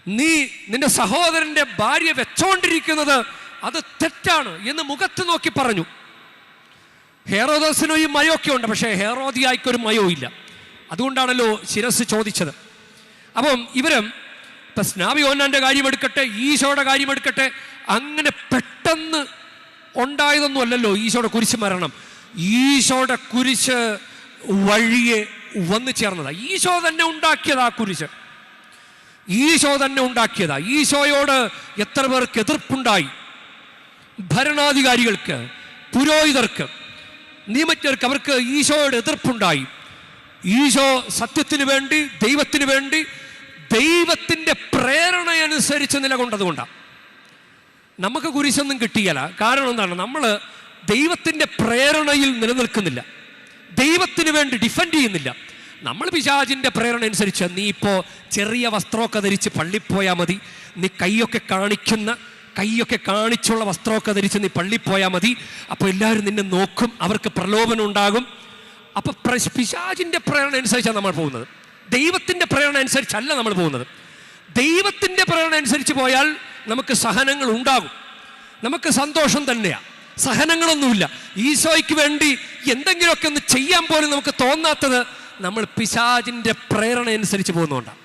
നീ നിന്റെ സഹോദരന്റെ ഭാര്യ വെച്ചോണ്ടിരിക്കുന്നത് അത് തെറ്റാണ് എന്ന് മുഖത്ത് നോക്കി പറഞ്ഞു. ഹെറോദോസിനും ഈ മയമൊക്കെ ഉണ്ട്, പക്ഷേ ഹെറോദിയായിക്കൊരു മയവും ഇല്ല. അതുകൊണ്ടാണല്ലോ ശിരസ് ചോദിച്ചത്. അപ്പം ഇപ്പം സ്നാപക യോഹന്നാന്റെ കാര്യം എടുക്കട്ടെ, ഈശോയുടെ കാര്യം എടുക്കട്ടെ, അങ്ങനെ പെട്ടെന്ന് ഉണ്ടായതൊന്നും അല്ലല്ലോ ഈശോയുടെ കുരിശ് മരണം. ഈശോയുടെ കുരിശ് വഴിയെ വന്നു ചേർന്നതാ. ഈശോ തന്നെ ഉണ്ടാക്കിയതാ കുരിശ്. ഈശോ തന്നെ ഉണ്ടാക്കിയതാ. ഈശോയോട് എത്ര പേർക്ക് എതിർപ്പുണ്ടായി? ഭരണാധികാരികൾക്ക്, പുരോഹിതർക്ക്, നിയമജ്ഞർക്ക്, അവർക്ക് ഈശോയോട് എതിർപ്പുണ്ടായി. ഈശോ സത്യത്തിന് വേണ്ടി, ദൈവത്തിന് വേണ്ടി, ദൈവത്തിൻ്റെ പ്രേരണയനുസരിച്ച് നിലകൊണ്ടതുകൊണ്ടാണ്. നമുക്ക് കുരിശൊന്നും കിട്ടിയല്ല. കാരണം എന്താണ്? നമ്മൾ ദൈവത്തിൻ്റെ പ്രേരണയിൽ നിലനിൽക്കുന്നില്ല, ദൈവത്തിന് വേണ്ടി ഡിഫെൻഡ് ചെയ്യുന്നില്ല. നമ്മൾ പിശാചിൻ്റെ പ്രേരണ അനുസരിച്ച് നീ ഇപ്പോൾ ചെറിയ വസ്ത്രമൊക്കെ ധരിച്ച് പള്ളിപ്പോയാൽ മതി, നീ കൈയൊക്കെ കാണിച്ചുള്ള വസ്ത്രമൊക്കെ ധരിച്ച് നീ പള്ളിപ്പോയാൽ മതി, അപ്പോൾ എല്ലാവരും നിന്നെ നോക്കും, അവർക്ക് പ്രലോഭനം ഉണ്ടാകും. അപ്പം പിശാചിൻ്റെ പ്രേരണ അനുസരിച്ചാണ് നമ്മൾ പോകുന്നത്. ദൈവത്തിൻ്റെ പ്രേരണ അനുസരിച്ചല്ല നമ്മൾ പോകുന്നത്. ദൈവത്തിൻ്റെ പ്രേരണ അനുസരിച്ച് പോയാൽ നമുക്ക് സഹനങ്ങൾ ഉണ്ടാകും, നമുക്ക് സന്തോഷം തന്നെയാണ്, സഹനങ്ങളൊന്നുമില്ല. ഈശോയ്ക്ക് വേണ്ടി എന്തെങ്കിലുമൊക്കെ ഒന്ന് ചെയ്യാൻ പോലും നമുക്ക് തോന്നാത്തത് നമ്മൾ പിശാചിൻ്റെ പ്രേരണ അനുസരിച്ച് പോകുന്നതുകൊണ്ടാണ്.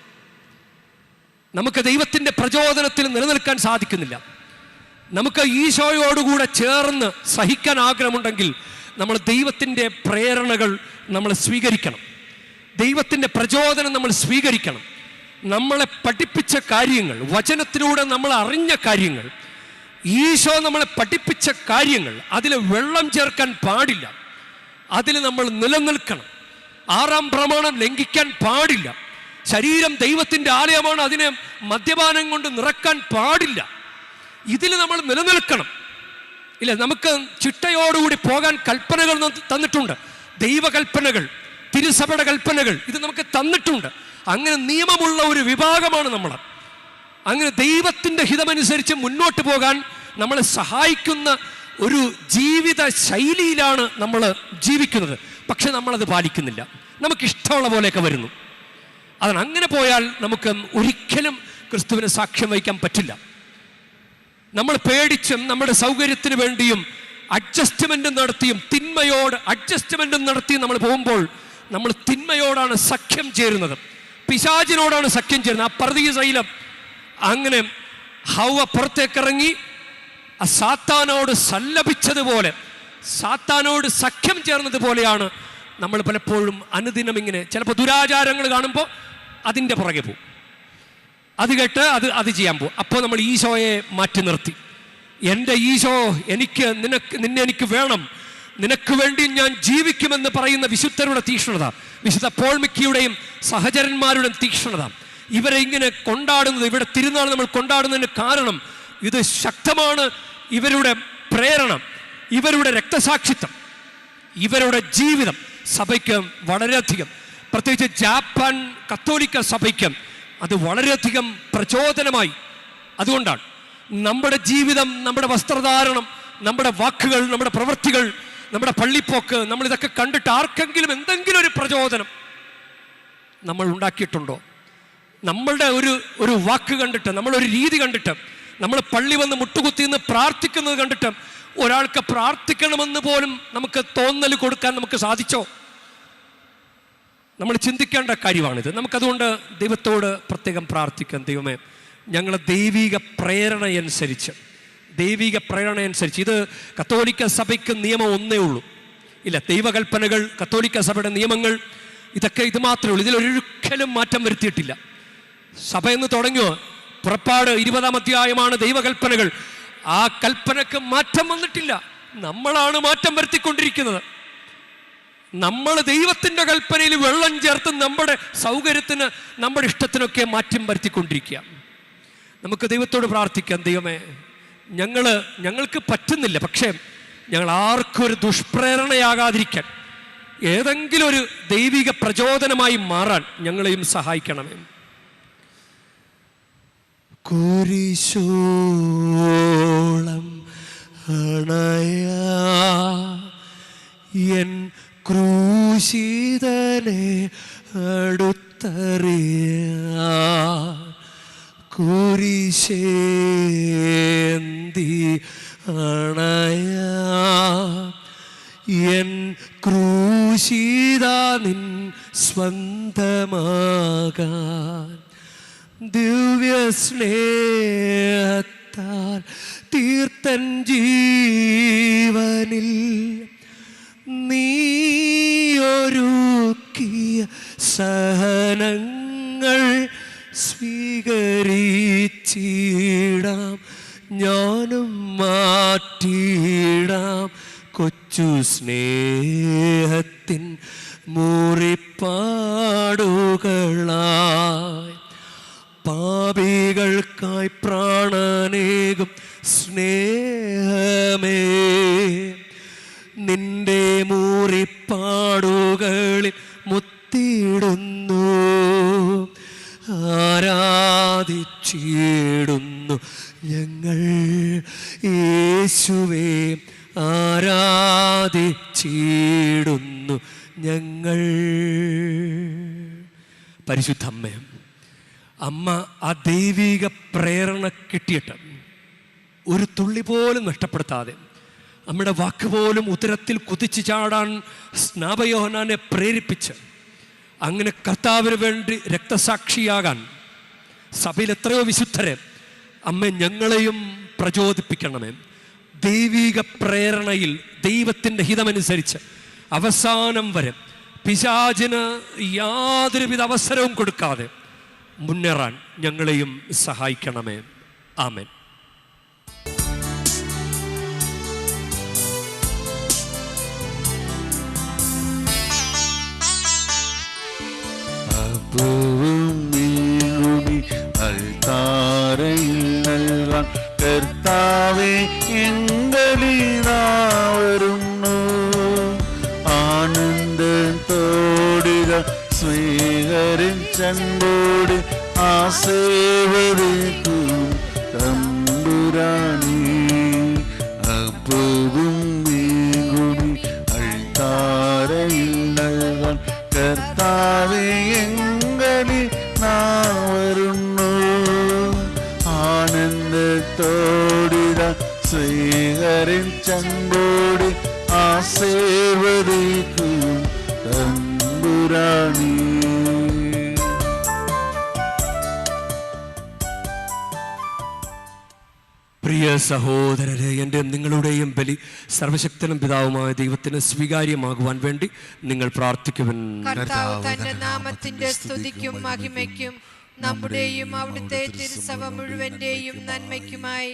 നമുക്ക് ദൈവത്തിൻ്റെ പ്രചോദനത്തിൽ നിലനിൽക്കാൻ സാധിക്കുന്നില്ല. നമുക്ക് ഈശോയോടുകൂടെ ചേർന്ന് സഹിക്കാൻ ആഗ്രഹമുണ്ടെങ്കിൽ നമ്മൾ ദൈവത്തിൻ്റെ പ്രേരണകൾ നമ്മൾ സ്വീകരിക്കണം, ദൈവത്തിൻ്റെ പ്രചോദനം നമ്മൾ സ്വീകരിക്കണം. നമ്മളെ പഠിപ്പിച്ച കാര്യങ്ങൾ, വചനത്തിലൂടെ നമ്മൾ അറിഞ്ഞ കാര്യങ്ങൾ, ഈശോ നമ്മളെ പഠിപ്പിച്ച കാര്യങ്ങൾ, അതിൽ വെള്ളം ചേർക്കാൻ പാടില്ല, അതിൽ നമ്മൾ നിലനിൽക്കണം. 6-ാം പ്രമാണം ലംഘിക്കാൻ പാടില്ല. ശരീരം ദൈവത്തിൻ്റെ ആലയമാണ്, അതിനെ മദ്യപാനം കൊണ്ട് നിറക്കാൻ പാടില്ല. ഇതിൽ നമ്മൾ നിലനിൽക്കണം. ഇല്ല, നമുക്ക് ചിട്ടയോടുകൂടി പോകാൻ കൽപ്പനകൾ തന്നിട്ടുണ്ട്, ദൈവകൽപ്പനകൾ, തിരുസഭയുടെ കൽപ്പനകൾ, ഇത് നമുക്ക് തന്നിട്ടുണ്ട്. അങ്ങനെ നിയമമുള്ള ഒരു വിഭാഗമാണ് നമ്മൾ. അങ്ങനെ ദൈവത്തിൻ്റെ ഹിതമനുസരിച്ച് മുന്നോട്ട് പോകാൻ നമ്മളെ സഹായിക്കുന്ന ഒരു ജീവിത ശൈലിയിലാണ് നമ്മൾ ജീവിക്കുന്നത്. പക്ഷെ നമ്മളത് പാലിക്കുന്നില്ല, നമുക്കിഷ്ടമുള്ള പോലെയൊക്കെ വരുന്നു. അതാണ്. അങ്ങനെ പോയാൽ നമുക്ക് ഒരിക്കലും ക്രിസ്തുവിന് സാക്ഷ്യം വഹിക്കാൻ പറ്റില്ല. നമ്മൾ പേടിച്ചും നമ്മുടെ സൗകര്യത്തിന് വേണ്ടിയും അഡ്ജസ്റ്റ്മെൻറ്റും നടത്തിയും തിന്മയോട് അഡ്ജസ്റ്റ്മെൻറ്റും നടത്തിയും നമ്മൾ പോകുമ്പോൾ നമ്മൾ തിന്മയോടാണ് സഖ്യം ചേരുന്നത്, പിശാചിനോടാണ് സഖ്യം ചേരുന്നത്. ആ പർദീയ ശൈലം അങ്ങനെ ഹവ്വ പുറത്തേക്കിറങ്ങി ആ സാത്താനോട് സല്ലപിച്ചതുപോലെ, സാത്താനോട് സഖ്യം ചേർന്നതുപോലെയാണ് നമ്മൾ പലപ്പോഴും അനുദിനം ഇങ്ങനെ ചിലപ്പോൾ ദുരാചാരങ്ങൾ കാണുമ്പോൾ അതിൻ്റെ പുറകെ പോകും, അത് കേട്ട് അത് ചെയ്യാൻ പോകും. അപ്പോൾ നമ്മൾ ഈശോയെ മാറ്റി നിർത്തി. എൻ്റെ ഈശോ, നിന്നെ എനിക്ക് വേണം, നിനക്ക് വേണ്ടി ഞാൻ ജീവിക്കുമെന്ന് പറയുന്ന വിശുദ്ധരുടെ തീക്ഷ്ണത, വിശുദ്ധ പോൾ മിക്കിയുടെയും സഹചരന്മാരുടെയും തീക്ഷ്ണത, ഇവരെ ഇങ്ങനെ കൊണ്ടാടുന്നത്, ഇവിടെ തിരുനാൾ നമ്മൾ കൊണ്ടാടുന്നതിന് കാരണം ഇത് ശക്തമാണ്. ഇവരുടെ പ്രേരണ, ഇവരുടെ രക്തസാക്ഷിത്വം, ഇവരുടെ ജീവിതം സഭയ്ക്ക് വളരെയധികം, പ്രത്യേകിച്ച് ജാപ്പാൻ കത്തോലിക്ക സഭയ്ക്ക് അത് വളരെയധികം പ്രചോദനമായി. അതുകൊണ്ടാണ് നമ്മുടെ ജീവിതം, നമ്മുടെ വസ്ത്രധാരണം, നമ്മുടെ വാക്കുകൾ, നമ്മുടെ പ്രവൃത്തികൾ, നമ്മുടെ പള്ളിപ്പോക്ക്, നമ്മളിതൊക്കെ കണ്ടിട്ട് ആർക്കെങ്കിലും എന്തെങ്കിലും ഒരു പ്രചോദനം നമ്മൾ ഉണ്ടാക്കിയിട്ടുണ്ടോ? നമ്മളുടെ ഒരു വാക്ക് കണ്ടിട്ട്, നമ്മളൊരു രീതി കണ്ടിട്ട്, നമ്മൾ പള്ളി വന്ന് മുട്ടുകുത്തി നിന്ന് പ്രാർത്ഥിക്കുന്നത് കണ്ടിട്ട് ഒരാൾക്ക് പ്രാർത്ഥിക്കണമെന്ന് പോലും നമുക്ക് തോന്നൽ കൊടുക്കാൻ നമുക്ക് സാധിച്ചോ? നമ്മൾ ചിന്തിക്കേണ്ട കാര്യമാണിത്. നമുക്കതുകൊണ്ട് ദൈവത്തോട് പ്രത്യേകം പ്രാർത്ഥിക്കാം. ദൈവമേ, ഞങ്ങളെ ദൈവിക പ്രേരണയനുസരിച്ച്, ഇത് കത്തോലിക്ക സഭയ്ക്ക് നിയമം ഒന്നേ ഉള്ളൂ. ഇല്ല, ദൈവകൽപ്പനകൾ, കത്തോലിക്ക സഭയുടെ നിയമങ്ങൾ, ഇതൊക്കെ ഇത് മാത്രമേ ഉള്ളൂ. ഇതിലൊരിക്കലും മാറ്റം വരുത്തിയിട്ടില്ല. സഭ എന്ന് തുടങ്ങിയോ, പുറപ്പാട് 20-ാം അധ്യായമാണ് ദൈവകൽപ്പനകൾ. ആ കൽപ്പനക്ക് മാറ്റം വന്നിട്ടില്ല. നമ്മളാണ് മാറ്റം വരുത്തിക്കൊണ്ടിരിക്കുന്നത്. നമ്മൾ ദൈവത്തിൻ്റെ കൽപ്പനയിൽ വെള്ളം ചേർത്ത് നമ്മുടെ സൗകര്യത്തിന്, നമ്മുടെ ഇഷ്ടത്തിനൊക്കെ മാറ്റം വരുത്തിക്കൊണ്ടിരിക്കുക. നമുക്ക് ദൈവത്തോട് പ്രാർത്ഥിക്കാം. ദൈവമേ, ഞങ്ങൾക്ക് പറ്റുന്നില്ല, പക്ഷേ ഞങ്ങൾ ആർക്കും ഒരു ദുഷ്പ്രേരണയാകാതിരിക്കാൻ, ഏതെങ്കിലും ഒരു ദൈവിക പ്രചോദനമായി മാറാൻ ഞങ്ങളെയും സഹായിക്കണമേ. കുരിശോളം അണയാ എൻ ക്രൂശിതനെ അടുത്തറിയാ, കുരിശേന്തി അണയാ എൻ ക്രൂശിത നിൻ സ്വന്തമാകാൻ, ദിവ്യ സ്നേഹത്താൽ തീർത്തൻ ജീവനിൽ നീയൊരുക്കിയ സഹനങ്ങൾ സ്വീകരിച്ചിടാം, ഞാനും മാറ്റിയിടാം കൊച്ചു സ്നേഹത്തിൻ മുറിപ്പാടുകളായി. പാപികൾക്കായി പ്രാണനേകും സ്നേഹമേ, നിന്റെ മുറിപ്പാടുകളിൽ മുത്തിടുന്നു, ആരാധിച്ചിടുന്നു ഞങ്ങൾ യേശുവേ, ആരാധിച്ചിടുന്നു ഞങ്ങൾ. പരിശുദ്ധ അമ്മേ, അമ്മ ആ ദൈവിക പ്രേരണ കിട്ടിയിട്ട് ഒരു തുള്ളി പോലും നഷ്ടപ്പെടുത്താതെ അമ്മയുടെ വാക്ക് പോലും ഉദരത്തിൽ കുതിച്ചു ചാടാൻ സ്നാപയോഹന്നാനെ പ്രേരിപ്പിച്ച് അങ്ങനെ കർത്താവിന് വേണ്ടി രക്തസാക്ഷിയാകാൻ സഭയിൽ എത്രയോ വിശുദ്ധരെ അമ്മ ഞങ്ങളെയും പ്രചോദിപ്പിക്കണമേ. ദൈവിക പ്രേരണയിൽ ദൈവത്തിൻ്റെ ഹിതമനുസരിച്ച് അവസാനം വരെ പിശാചിന് യാതൊരുവിധ അവസരവും കൊടുക്കാതെ മുന്നേറാൻ ഞങ്ങളെയും സഹായിക്കണമേ. ആമേൻ. അൾത്താരയിൽ നൽകാൻ കർത്താവേ എങ്കലിതാ വരുന്നു. ആനന്ദത്തോടിക സ്വീകരിച്ചോട് ആസേവതേക്കും തമ്പുരാനേ. അപ്പവും നീങ്ങുമി അൾത്താരയിൽ നൽകാൻ കർത്താവേ എങ്കലിതാ വരുന്നു. ആനന്ദത്തോടിത സ്വീകരിച്ചോട് ആസേവതേക്കും തമ്പുരാനേ. പ്രിയ സഹോദരരെ, എൻ്റെ നിങ്ങളുടെയും ബലി സർവശക്തനും പിതാവുമായ ദൈവത്തിന് സ്വീകാര്യമാകുവാൻ വേണ്ടി നിങ്ങൾ പ്രാർത്ഥിക്കുവൻ. കർത്താവ് തന്റെ നാമത്തിന്റെ സ്തുതിക്കും മഹിമയ്ക്കും നമ്മുടെയും അവിടുത്തെ തിരുസഭ മുഴുവന്റെയും നന്മയ്ക്കുമായി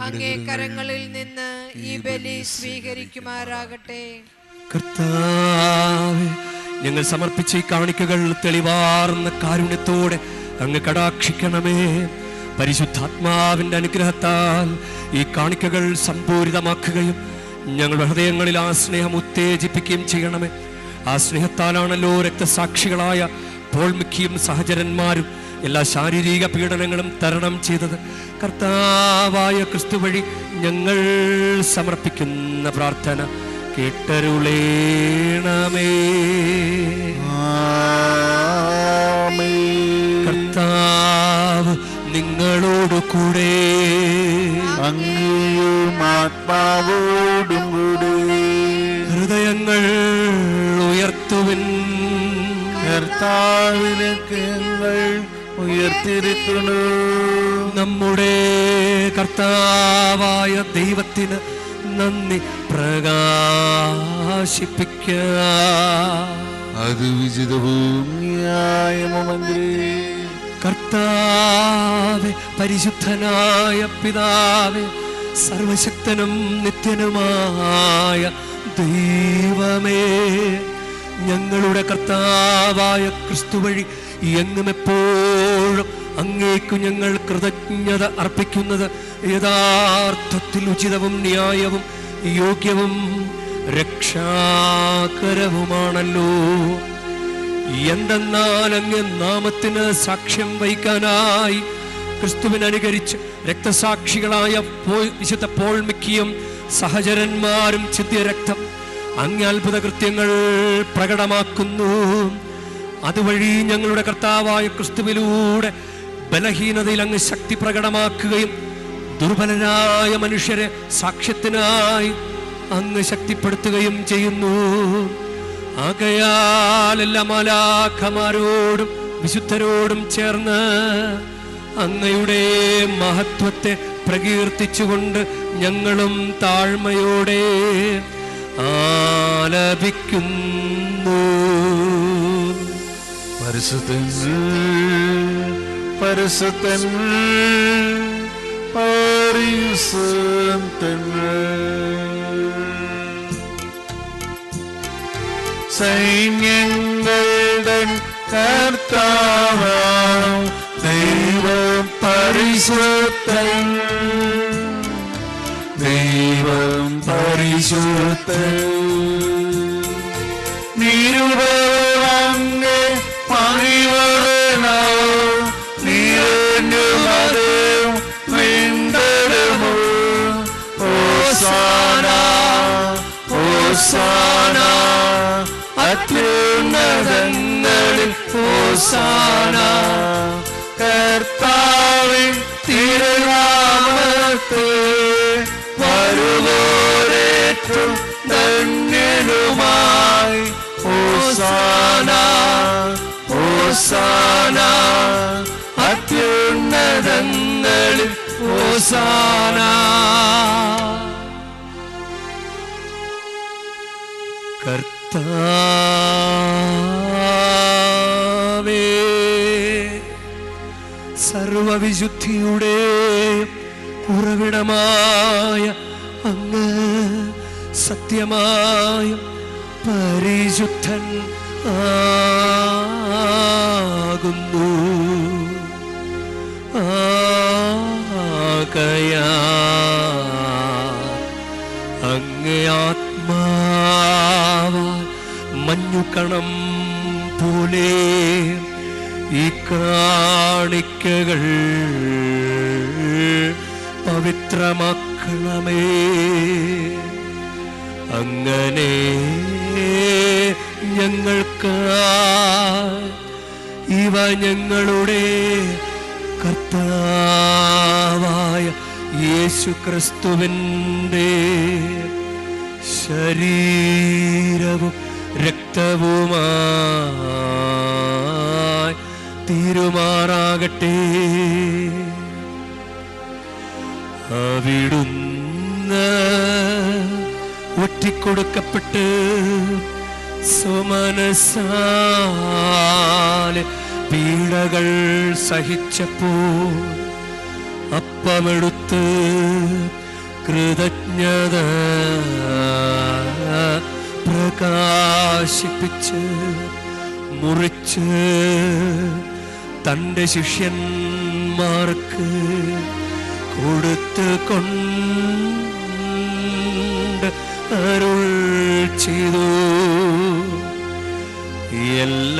അങ്ങേ കരങ്ങളിൽ നിന്ന് ഈ ബലി സ്വീകരിക്കുമാറാകട്ടെ. കർത്താവേ, ഞങ്ങൾ സമർപ്പിച്ച ഈ കാണിക്കകൾ തെളിവാർന്ന കാരുണ്യത്തോടെ അങ്ങ് കടാക്ഷിക്കണമേ. പരിശുദ്ധാത്മാവിൻ്റെ അനുഗ്രഹത്താൽ ഈ കാണിക്കകൾ സമ്പൂരിതമാക്കുകയും ഞങ്ങളുടെ ഹൃദയങ്ങളിൽ ആ സ്നേഹം ഉത്തേജിപ്പിക്കുകയും ചെയ്യണമേ. ആ സ്നേഹത്താലാണല്ലോ രക്തസാക്ഷികളായ പോൾ മിക്കിയും സഹചരന്മാരും എല്ലാ ശാരീരിക പീഡനങ്ങളും തരണം ചെയ്തത്. കർത്താവായ ക്രിസ്തു വഴി ഞങ്ങൾ സമർപ്പിക്കുന്ന പ്രാർത്ഥന കേട്ടരുളേണമേ. കർത്താവ് നിങ്ങളോട് കൂടെ, അങ്ങയും ആത്മാവോടും കൂടെ. ഹൃദയങ്ങൾ ഉയർത്തുവിൻ. കർത്താവിലേക്ക് ഞങ്ങൾ ഉയർത്തിരിക്കുന്നു. നമ്മുടെ കർത്താവായ ദൈവത്തിന് നന്ദി പ്രകാശിപ്പിക്കുക. അത് വിജിതവും ന്യായമന്ത്രി. കർത്താവേ, പരിശുദ്ധനായ പിതാവേ, സർവശക്തനും നിത്യനുമായ ദൈവമേ, ഞങ്ങളുടെ കർത്താവായ ക്രിസ്തു വഴി എങ്ങും എപ്പോഴും അങ്ങേക്കു ഞങ്ങൾ കൃതജ്ഞത അർപ്പിക്കുന്നത് യഥാർത്ഥത്തിൽ ഉചിതവും ന്യായവും യോഗ്യവും രക്ഷാകരവുമാണല്ലോ. എന്തെന്നാൽ അങ്ങ് നാമത്തിന് സാക്ഷ്യം വഹിക്കാനായി ക്രിസ്തുവിനനുകരിച്ച് രക്തസാക്ഷികളായ വിശുദ്ധ പോൾ മിക്കിയും സഹചരന്മാരും ചിന്തിയ രക്തം അങ്ങ് അത്ഭുത കൃത്യങ്ങൾ പ്രകടമാക്കുന്നു. അതുവഴി ഞങ്ങളുടെ കർത്താവായ ക്രിസ്തുവിലൂടെ ബലഹീനതയിൽ അങ്ങ് ശക്തി പ്രകടമാക്കുകയും ദുർബലരായ മനുഷ്യരെ സാക്ഷ്യത്തിനായി അങ്ങ് ശക്തിപ്പെടുത്തുകയും ചെയ്യുന്നു. ആകയാൽ എല്ലാ മാലാഖമാരോടും വിശുദ്ധരോടും ചേർന്ന് അങ്ങയുടെ മഹത്വത്തെ പ്രകീർത്തിച്ചുകൊണ്ട് ഞങ്ങളും താഴ്മയോടെ ആലപിക്കുന്നു. പരിശുദ്ധൻ പരിശുദ്ധൻ പരിശുദ്ധൻ. സൈന്യങ്ങളുടെ കർത്താവാം ദൈവം പരിശുദ്ധൻ. ദൈവം പരിശുദ്ധൻ. നിരുപവങ്ങേ പണിവരണോ നിരഞ്ഞുമതും വീണ്ടടുമോ. ഓസാന ഓസാന അത്യുന്നതങ്ങളിൽ ഹോസാന. കർത്താവിൻ തിരുനാമത്തിൽ വരുവോരേറ്റം ധന്യനുമായി. ഹോസാന ഹോസാന അത്യുന്നതങ്ങളിൽ ഹോസാന. കർത്താവേ, സർവവിശുദ്ധിയുടെ ഉറവിടമായ അങ്ങ് സത്യമായ പരിശുദ്ധൻ ആകുന്നു. അങ്ങേ ആത്മാവാൽ മഞ്ഞുകണം പോലെ ഈ കാണിക്കകൾ പവിത്രമാക്കണമേ. അങ്ങനെ ഞങ്ങൾക്കായി ഇവ ഞങ്ങളുടെ കർത്താവായ യേശുക്രിസ്തുവിൻ്റെ ശരീരവും രക്തവുമായി തീരുമാറാകട്ടെ. അവിടുന്ന് ഒറ്റിക്കൊടുക്കപ്പെട്ട് സ്വമനസാലെ പീഡകൾ സഹിച്ചപ്പോൾ അപ്പമെടുത്ത് കൃതജ്ഞത പ്രകാശിപ്പിച്ച് മുറിച്ച് തൻ്റെ ശിഷ്യന്മാർക്ക് കൊടുത്ത് കൊണ്ട് അരുൾ ചെയ്തു. എല്ലാവരും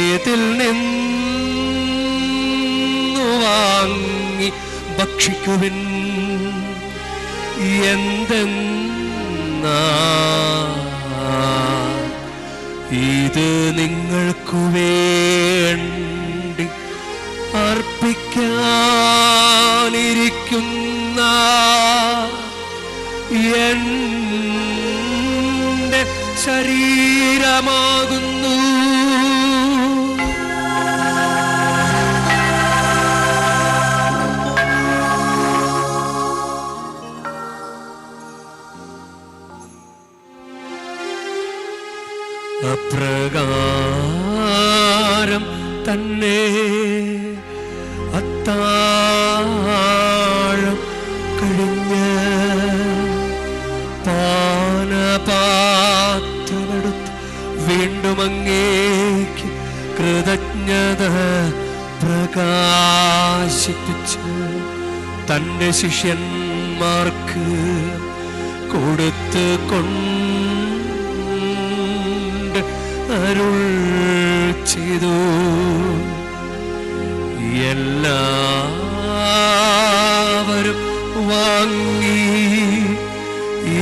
ഇതിൽ നിന്നു വാങ്ങി ഭക്ഷിക്കുവിൻ. എന്തെന്നാ ഇത് നിങ്ങൾക്കു വേണ്ടി അർപ്പിക്കാനിരിക്കുന്ന എൻ്റെ ശരീരമാകുന്നു. അപ്രകാരം തന്നെ അത്താഴം കഴിഞ്ഞ് പാനപാത്രമെടുത്ത് വീണ്ടും അങ്ങേക്ക് കൃതജ്ഞത പ്രകാശിപ്പിച്ച് തൻ്റെ ശിഷ്യന്മാർക്ക് കൊടുത്ത് അരുൾ ചെയ്തു. എല്ലാവരും വാങ്ങി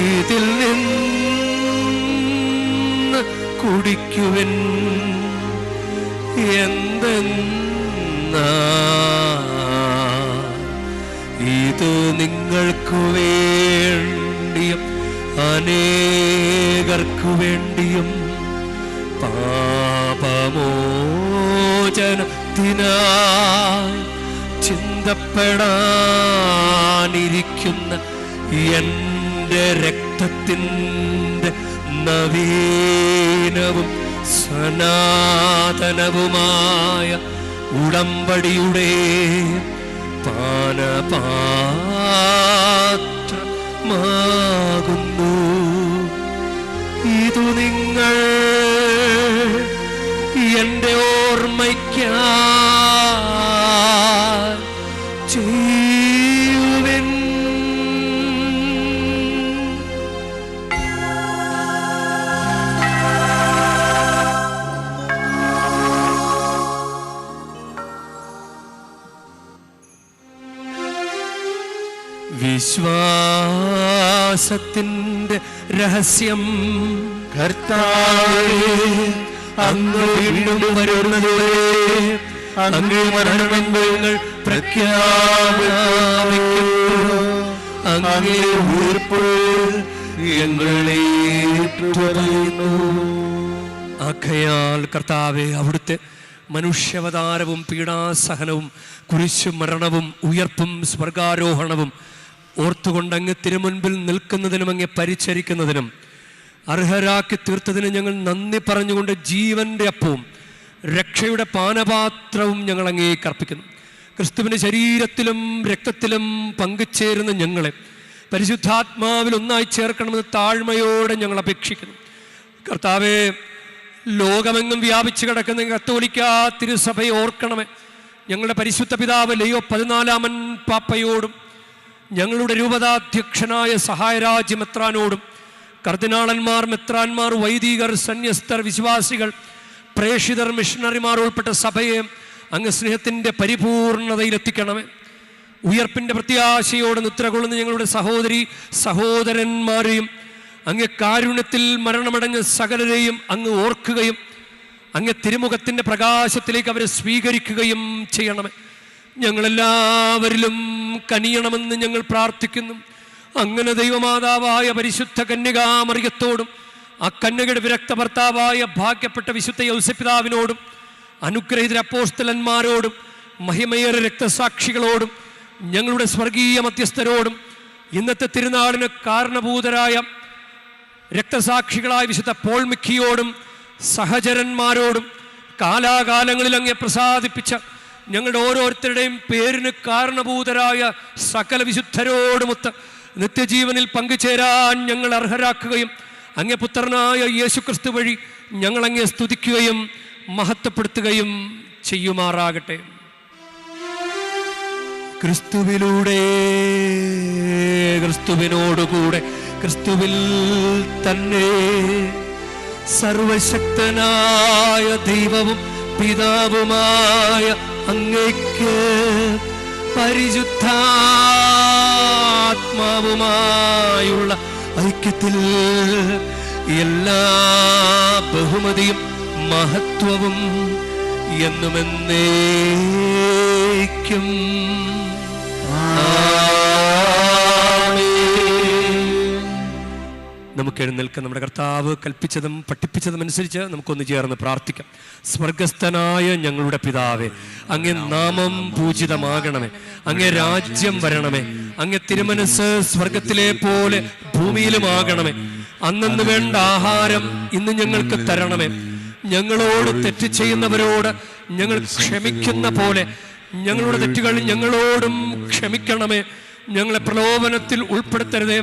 ഇതിൽ നിന്ന് കുടിക്കുവിൻ. എന്തെന്നാ ഇത് നിങ്ങൾക്ക് വേണ്ടിയും അനേകർക്കു വേണ്ടിയും പാപമോചനത്തിനായി ചിന്തപ്പെടാനിരിക്കുന്ന എൻ്റെ രക്തത്തിൻ്റെ നവീനവും സനാതനവുമായ ഉടമ്പടിയുടെ പാനപാത്രമാകുന്നു. ഇതു നിങ്ങൾ എൻ്റെ ഓർമ്മയ്ക്കായി ചെയ്യുവിൻ. വിശ്വാസത്തിൻ്റെ രഹസ്യം കർത്താവേ, അങ്ങ് വീണ്ടും വരുന്നതുവരെ അങ്ങേ മരണമെങ്കിൽ പ്രഖ്യാപിക്കുന്നു. അങ്ങേ ഉയർപ്പ് ഞങ്ങളെ ഏറ്റുപറയുന്നു. ആകയാൽ കർത്താവേ, അവിടുത്തെ മനുഷ്യാവതാരവും പീഡാസഹനവും കുരിശു മരണവും ഉയർപ്പും സ്വർഗാരോഹണവും ഓർത്തുകൊണ്ട് അങ്ങ് തിരുമുൻപിൽ നിൽക്കുന്നതിനും അങ്ങ് പരിചരിക്കുന്നതിനും അർഹരാക്കി തീർത്തതിന് ഞങ്ങൾ നന്ദി പറഞ്ഞുകൊണ്ട് ജീവന്റെ അപ്പവും രക്ഷയുടെ പാനപാത്രവും ഞങ്ങൾ അങ്ങേക്ക് അർപ്പിക്കുന്നു. ക്രിസ്തുവിൻ്റെ ശരീരത്തിലും രക്തത്തിലും പങ്കുചേരുന്ന ഞങ്ങളെ പരിശുദ്ധാത്മാവിൽ ഒന്നായി ചേർക്കണമെന്ന് താഴ്മയോടെ ഞങ്ങൾ അപേക്ഷിക്കുന്നു. കർത്താവേ, ലോകമെങ്ങും വ്യാപിച്ചു കിടക്കുന്ന കത്തോലിക്കാ തിരുസഭയെ ഓർക്കണമേ. ഞങ്ങളുടെ പരിശുദ്ധ പിതാവ് ലയോ 14 പാപ്പയോടും ഞങ്ങളുടെ രൂപതാധ്യക്ഷനായ സഹായരാജ്യ മെത്രാനോടും കർദിനാളന്മാർ, മെത്രാന്മാർ, വൈദികർ, സന്യസ്തർ, വിശ്വാസികൾ, പ്രേഷിതർ, മിഷണറിമാർ ഉൾപ്പെട്ട സഭയെ അങ്ങ് സ്നേഹത്തിൻ്റെ പരിപൂർണതയിലെത്തിക്കണമേ. ഉയർപ്പിൻ്റെ പ്രത്യാശയോടെ നിദ്രകൊള്ളുന്ന ഞങ്ങളുടെ സഹോദരി സഹോദരന്മാരെയും അങ്ങ് കാരുണ്യത്തിൽ മരണമടഞ്ഞ സകലരെയും അങ്ങ് ഓർക്കുകയും അങ്ങ് തിരുമുഖത്തിൻ്റെ പ്രകാശത്തിലേക്ക് അവരെ സ്വീകരിക്കുകയും ചെയ്യണമേ. ഞങ്ങളെല്ലാവരിലും കനിയണമെന്ന് ഞങ്ങൾ പ്രാർത്ഥിക്കുന്നു. അങ്ങനെ ദൈവമാതാവായ പരിശുദ്ധ കന്യകാമറിയത്തോടും ആ കന്യകയുടെ വിരക്ത ഭർത്താവായ ഭാഗ്യപ്പെട്ട വിശുദ്ധ യൗസപിതാവിനോടും അനുഗ്രഹീത അപ്പോസ്തലന്മാരോടും മഹിമയേറെ രക്തസാക്ഷികളോടും ഞങ്ങളുടെ സ്വർഗീയ മധ്യസ്ഥരോടും ഇന്നത്തെ തിരുനാളിന് കാരണഭൂതരായ രക്തസാക്ഷികളായ വിശുദ്ധ പോൾ മിക്കിയോടും സഹചരന്മാരോടും കാലാകാലങ്ങളിൽ അങ്ങേ പ്രസാദിപ്പിച്ച ഞങ്ങളുടെ ഓരോരുത്തരുടെയും പേരിന് കാരണഭൂതരായ സകല വിശുദ്ധരോടുമൊത്ത് നിത്യജീവനിൽ പങ്കുചേരാൻ ഞങ്ങൾ അർഹരാക്കുകയും അങ്ങേ പുത്രനായ യേശുക്രിസ്തു വഴി ഞങ്ങൾ അങ്ങേ സ്തുതിക്കുകയും മഹത്വപ്പെടുത്തുകയും ചെയ്യുമാറാകട്ടെ. ക്രിസ്തുവിലൂടെ, ക്രിസ്തുവിനോടുകൂടെ, ക്രിസ്തുവിൽ തന്നെ സർവശക്തനായ ദൈവവും പിതാവുമായ അങ്ങേക്ക് പരിശുദ്ധാത്മാവുമായുള്ള ഐക്യത്തിൽ എല്ലാ ബഹുമതിയും മഹത്വവും എന്നുമെന്നേക്കും നമുക്ക് എഴുന്നേൽക്കാം. നമ്മുടെ കർത്താവ് കൽപ്പിച്ചതും പഠിപ്പിച്ചതും അനുസരിച്ച് നമുക്കൊന്ന് ചേർന്ന് പ്രാർത്ഥിക്കാം. സ്വർഗസ്ഥനായ ഞങ്ങളുടെ പിതാവേ, അങ്ങേ നാമം പൂജിതമാകണമേ. അങ്ങേ രാജ്യം വരണമേ. അങ്ങേ തിരുമനസ് സ്വർഗത്തിലെ പോലെ ഭൂമിയിലുമാകണമേ. അന്നന്ന് വേണ്ട ആഹാരം ഇന്ന് ഞങ്ങൾക്ക് തരണമേ. ഞങ്ങളോട് തെറ്റ് ചെയ്യുന്നവരോട് ഞങ്ങൾ ക്ഷമിക്കുന്ന പോലെ ഞങ്ങളുടെ തെറ്റുകൾ ഞങ്ങളോടും ക്ഷമിക്കണമേ. ഞങ്ങളെ പ്രലോഭനത്തിൽ ഉൾപ്പെടുത്തരുതേ,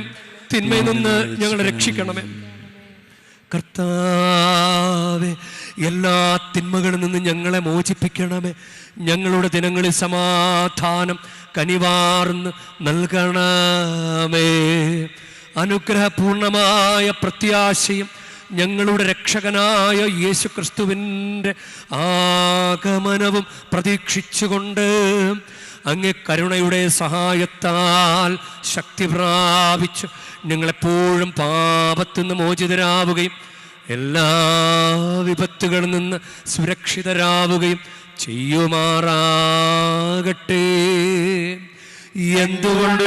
തിന്മയിൽ നിന്ന് ഞങ്ങളെ രക്ഷിക്കണമേ. കർത്താവേ, എല്ലാ തിന്മകളിൽ നിന്ന് ഞങ്ങളെ മോചിപ്പിക്കണമേ. ഞങ്ങളുടെ ദിനങ്ങളിൽ സമാധാനം കനിവാർന്ന് നൽകണമേ. അനുഗ്രഹപൂർണമായ പ്രത്യാശയും ഞങ്ങളുടെ രക്ഷകനായ യേശുക്രിസ്തുവിൻ്റെ ആഗമനവും പ്രതീക്ഷിച്ചുകൊണ്ട് അങ്ങേ കരുണയുടെ സഹായത്താൽ ശക്തി പ്രാപിച്ച് ഞങ്ങളെപ്പോഴും പാപത്തിൽ നിന്ന് മോചിതരാവുകയും എല്ലാ വിപത്തുകളിൽ നിന്ന് സുരക്ഷിതരാവുകയും ചെയ്യുമാറാകട്ടെ. എന്തുകൊണ്ട്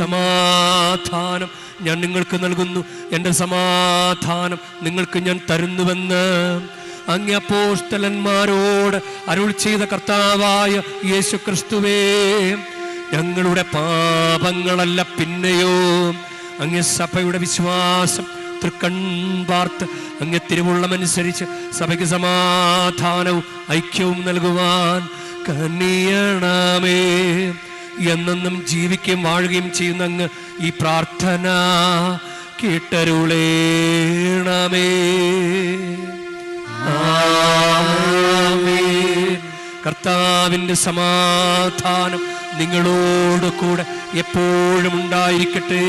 സമാധാനം ഞാൻ നിങ്ങൾക്ക് നൽകുന്നു, എൻ്റെ സമാധാനം നിങ്ങൾക്ക് ഞാൻ തരുന്നുവെന്ന് അങ്ങേ അപ്പോസ്തലന്മാരോട് അരുൾ ചെയ്ത കർത്താവായ യേശുക്രിസ്തുവേ, ഞങ്ങളുടെ പാപങ്ങളല്ല പിന്നെയോ അങ്ങേ സഭയുടെ വിശ്വാസം തൃക്കൺപാർത്ത് അങ്ങേ തിരുവുള്ളമനുസരിച്ച് സഭയ്ക്ക് സമാധാനവും ഐക്യവും നൽകുവാൻ കനിയണമേ. എന്നെന്നും ജീവിക്കുകയും വാഴുകയും ചെയ്യുന്ന അങ്ങ് ഈ പ്രാർത്ഥന കേട്ടരുളേണമേ. കർത്താവിൻ്റെ സമാധാനം നിങ്ങളോട് കൂടെ എപ്പോഴും ഉണ്ടായിരിക്കട്ടെ.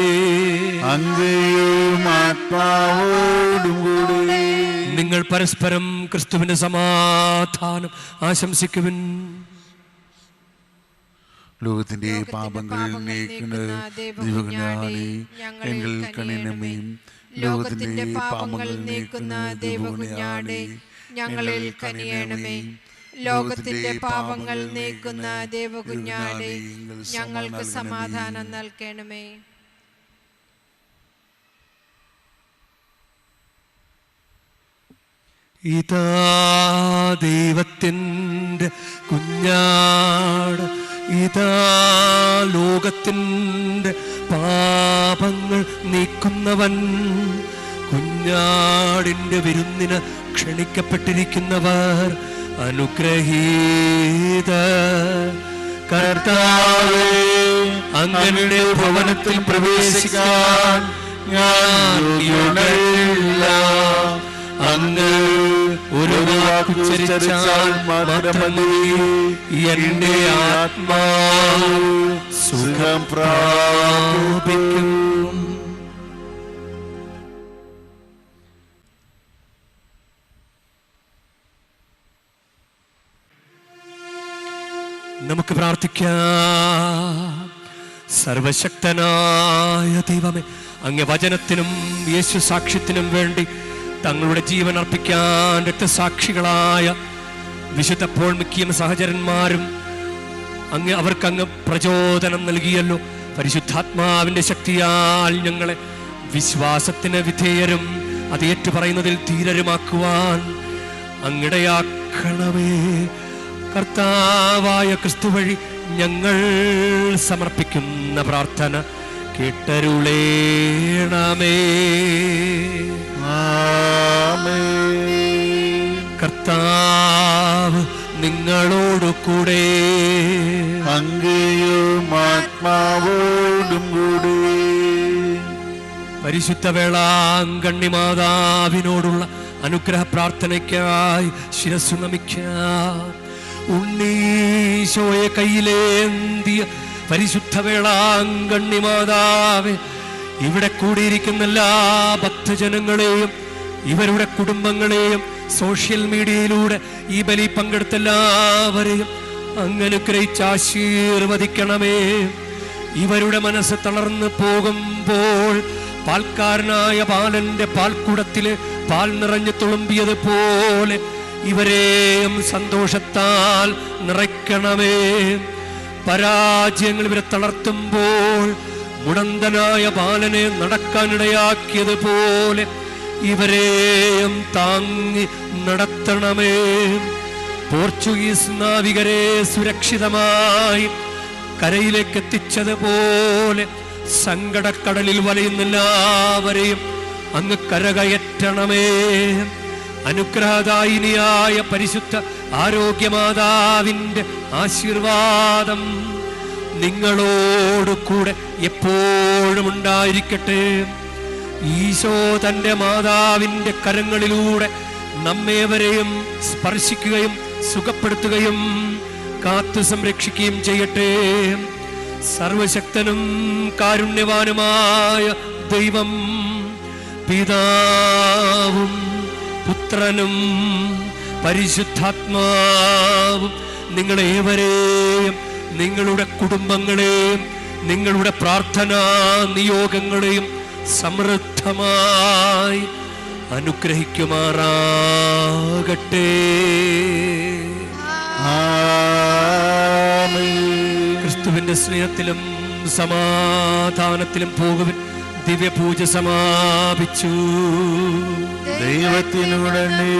നിങ്ങൾ പരസ്പരം ക്രിസ്തുവിന്റെ സമാധാനം ആശംസിക്കുവിൻ. ലോകത്തിന്റെ പാപങ്ങൾ നീക്കുന്ന ദൈവകുഞ്ഞാണേ, ഞങ്ങൾ കനിയണമേ. ലോകത്തിന്റെ പാപങ്ങൾ നീക്കുന്ന ദൈവകുഞ്ഞാണേ, ഞങ്ങളിൽ കനിയണമേ. ലോകത്തിന്റെ പാപങ്ങൾ നീക്കുന്ന ദൈവകുഞ്ഞാണേ, ഞങ്ങൾക്ക് സമാധാനം നൽകണമേ. ഇതാ ദൈവത്തിൻ്റെ കുഞ്ഞാട്, ഇതാ ലോകത്തിൻ്റെ പാപങ്ങൾ നീക്കുന്നവൻ. കുഞ്ഞാടിൻ്റെ വിരുന്നിന് ക്ഷണിക്കപ്പെട്ടിരിക്കുന്നവർ അനുഗ്രഹീത. കർത്താവേ, അങ്ങയുടെ ഭവനത്തിൽ പ്രവേശിക്കാൻ ഞാൻ യോഗ്യനല്ല. അങ്ങ് ഒരു വാക്കുച്ചരിച്ചാൽ മാത്രമേ എന്റെ ആത്മാവ് സുഖം പ്രാപിക്കും. നമുക്ക് പ്രാർത്ഥിക്കാം. സർവശക്തനായ ദൈവമേ, അങ്ങേ വചനത്തിനും യേശു സാക്ഷ്യത്തിനും വേണ്ടി തങ്ങളുടെ ജീവൻ അർപ്പിക്കാൻ രക്തസാക്ഷികളായ വിശുദ്ധ പോൾ മിക്കിയും സഹചരന്മാരും അവർക്കങ്ങ് പ്രചോദനം നൽകിയല്ലോ. പരിശുദ്ധാത്മാവിൻ്റെ ശക്തിയാൽ ഞങ്ങളെ വിശ്വാസത്തിന് വിധേയരും അത് ഏറ്റുപറയുന്നതിൽ ധീരരുമാക്കുവാൻ അങ്ങിടയാക്കണമേ. കർത്താവായ ക്രിസ്തു വഴി ഞങ്ങൾ സമർപ്പിക്കുന്ന പ്രാർത്ഥന കേട്ടരുളേണമേ. കർത്താവ് നിങ്ങളോടു കൂടെ, അങ്ങയും ആത്മാവോടും കൂടെ. പരിശുദ്ധ വേളാങ്കണ്ണി മാതാവിനോടുള്ള അനുഗ്രഹ പ്രാർത്ഥനയ്ക്കായി ശിരസ്സു നമിക്കാം. ഉണ്ണീശോയെ കയ്യിലേന്തിയ പരിശുദ്ധ വേളാങ്കണ്ണി മാതാവേ, ഇവിടെ കൂടിയിരിക്കുന്ന എല്ലാ ഭക്തജനങ്ങളെയും ഇവരുടെ കുടുംബങ്ങളെയും സോഷ്യൽ മീഡിയയിലൂടെ ഈ ബലി പങ്കെടുത്ത എല്ലാവരെയും അങ്ങനുഗ്രഹിച്ച് ആശീർവദിക്കണമേ. ഇവരുടെ മനസ്സ് തളർന്നു പോകുമ്പോൾ പാൽക്കാരനായ ബാലന്റെ പാൽക്കുടത്തില് പാൽ നിറഞ്ഞു തുളുമ്പിയതുപോലെ ഇവരെയും സന്തോഷത്താൽ നിറയ്ക്കണമേ. പരാജയങ്ങൾ ഇവരെ തളർത്തുമ്പോൾ മുടന്തനായ ബാലനെ നടക്കാനിടയാക്കിയതുപോലെ ഇവരെയും താങ്ങി നടത്തണമേ. പോർച്ചുഗീസ് നാവികരെ സുരക്ഷിതമായി കരയിലേക്ക് എത്തിച്ചതുപോലെ സങ്കടക്കടലിൽ വലയുന്ന എല്ലാവരെയും അങ്ങ് കരകയറ്റണമേ. അനുഗ്രഹദായിനിയായ പരിശുദ്ധ ആരോഗ്യമാതാവിൻ്റെ ആശീർവാദം നിങ്ങളോട് കൂടെ എപ്പോഴും ഉണ്ടായിരിക്കട്ടെ. ഈശോ തൻ്റെ മാതാവിൻ്റെ കരങ്ങളിലൂടെ നമ്മേവരെയും സ്പർശിക്കുകയും സുഖപ്പെടുത്തുകയും കാത്തു സംരക്ഷിക്കുകയും ചെയ്യട്ടെ. സർവശക്തനും കാരുണ്യവാനുമായ ദൈവം പിതാവും പുത്രനും പരിശുദ്ധാത്മാവും നിങ്ങളേവരെയും നിങ്ങളുടെ കുടുംബങ്ങളെയും നിങ്ങളുടെ പ്രാർത്ഥനാ നിയോഗങ്ങളെയും സമൃദ്ധമായി അനുഗ്രഹിക്കുമാറാകട്ടെ. ക്രിസ്തുവിന്റെ സ്നേഹത്തിലും സമാധാനത്തിലും പോകുവിൻ. ദിവ്യപൂജ സമാപിച്ചു. ദൈവത്തിനുടനെ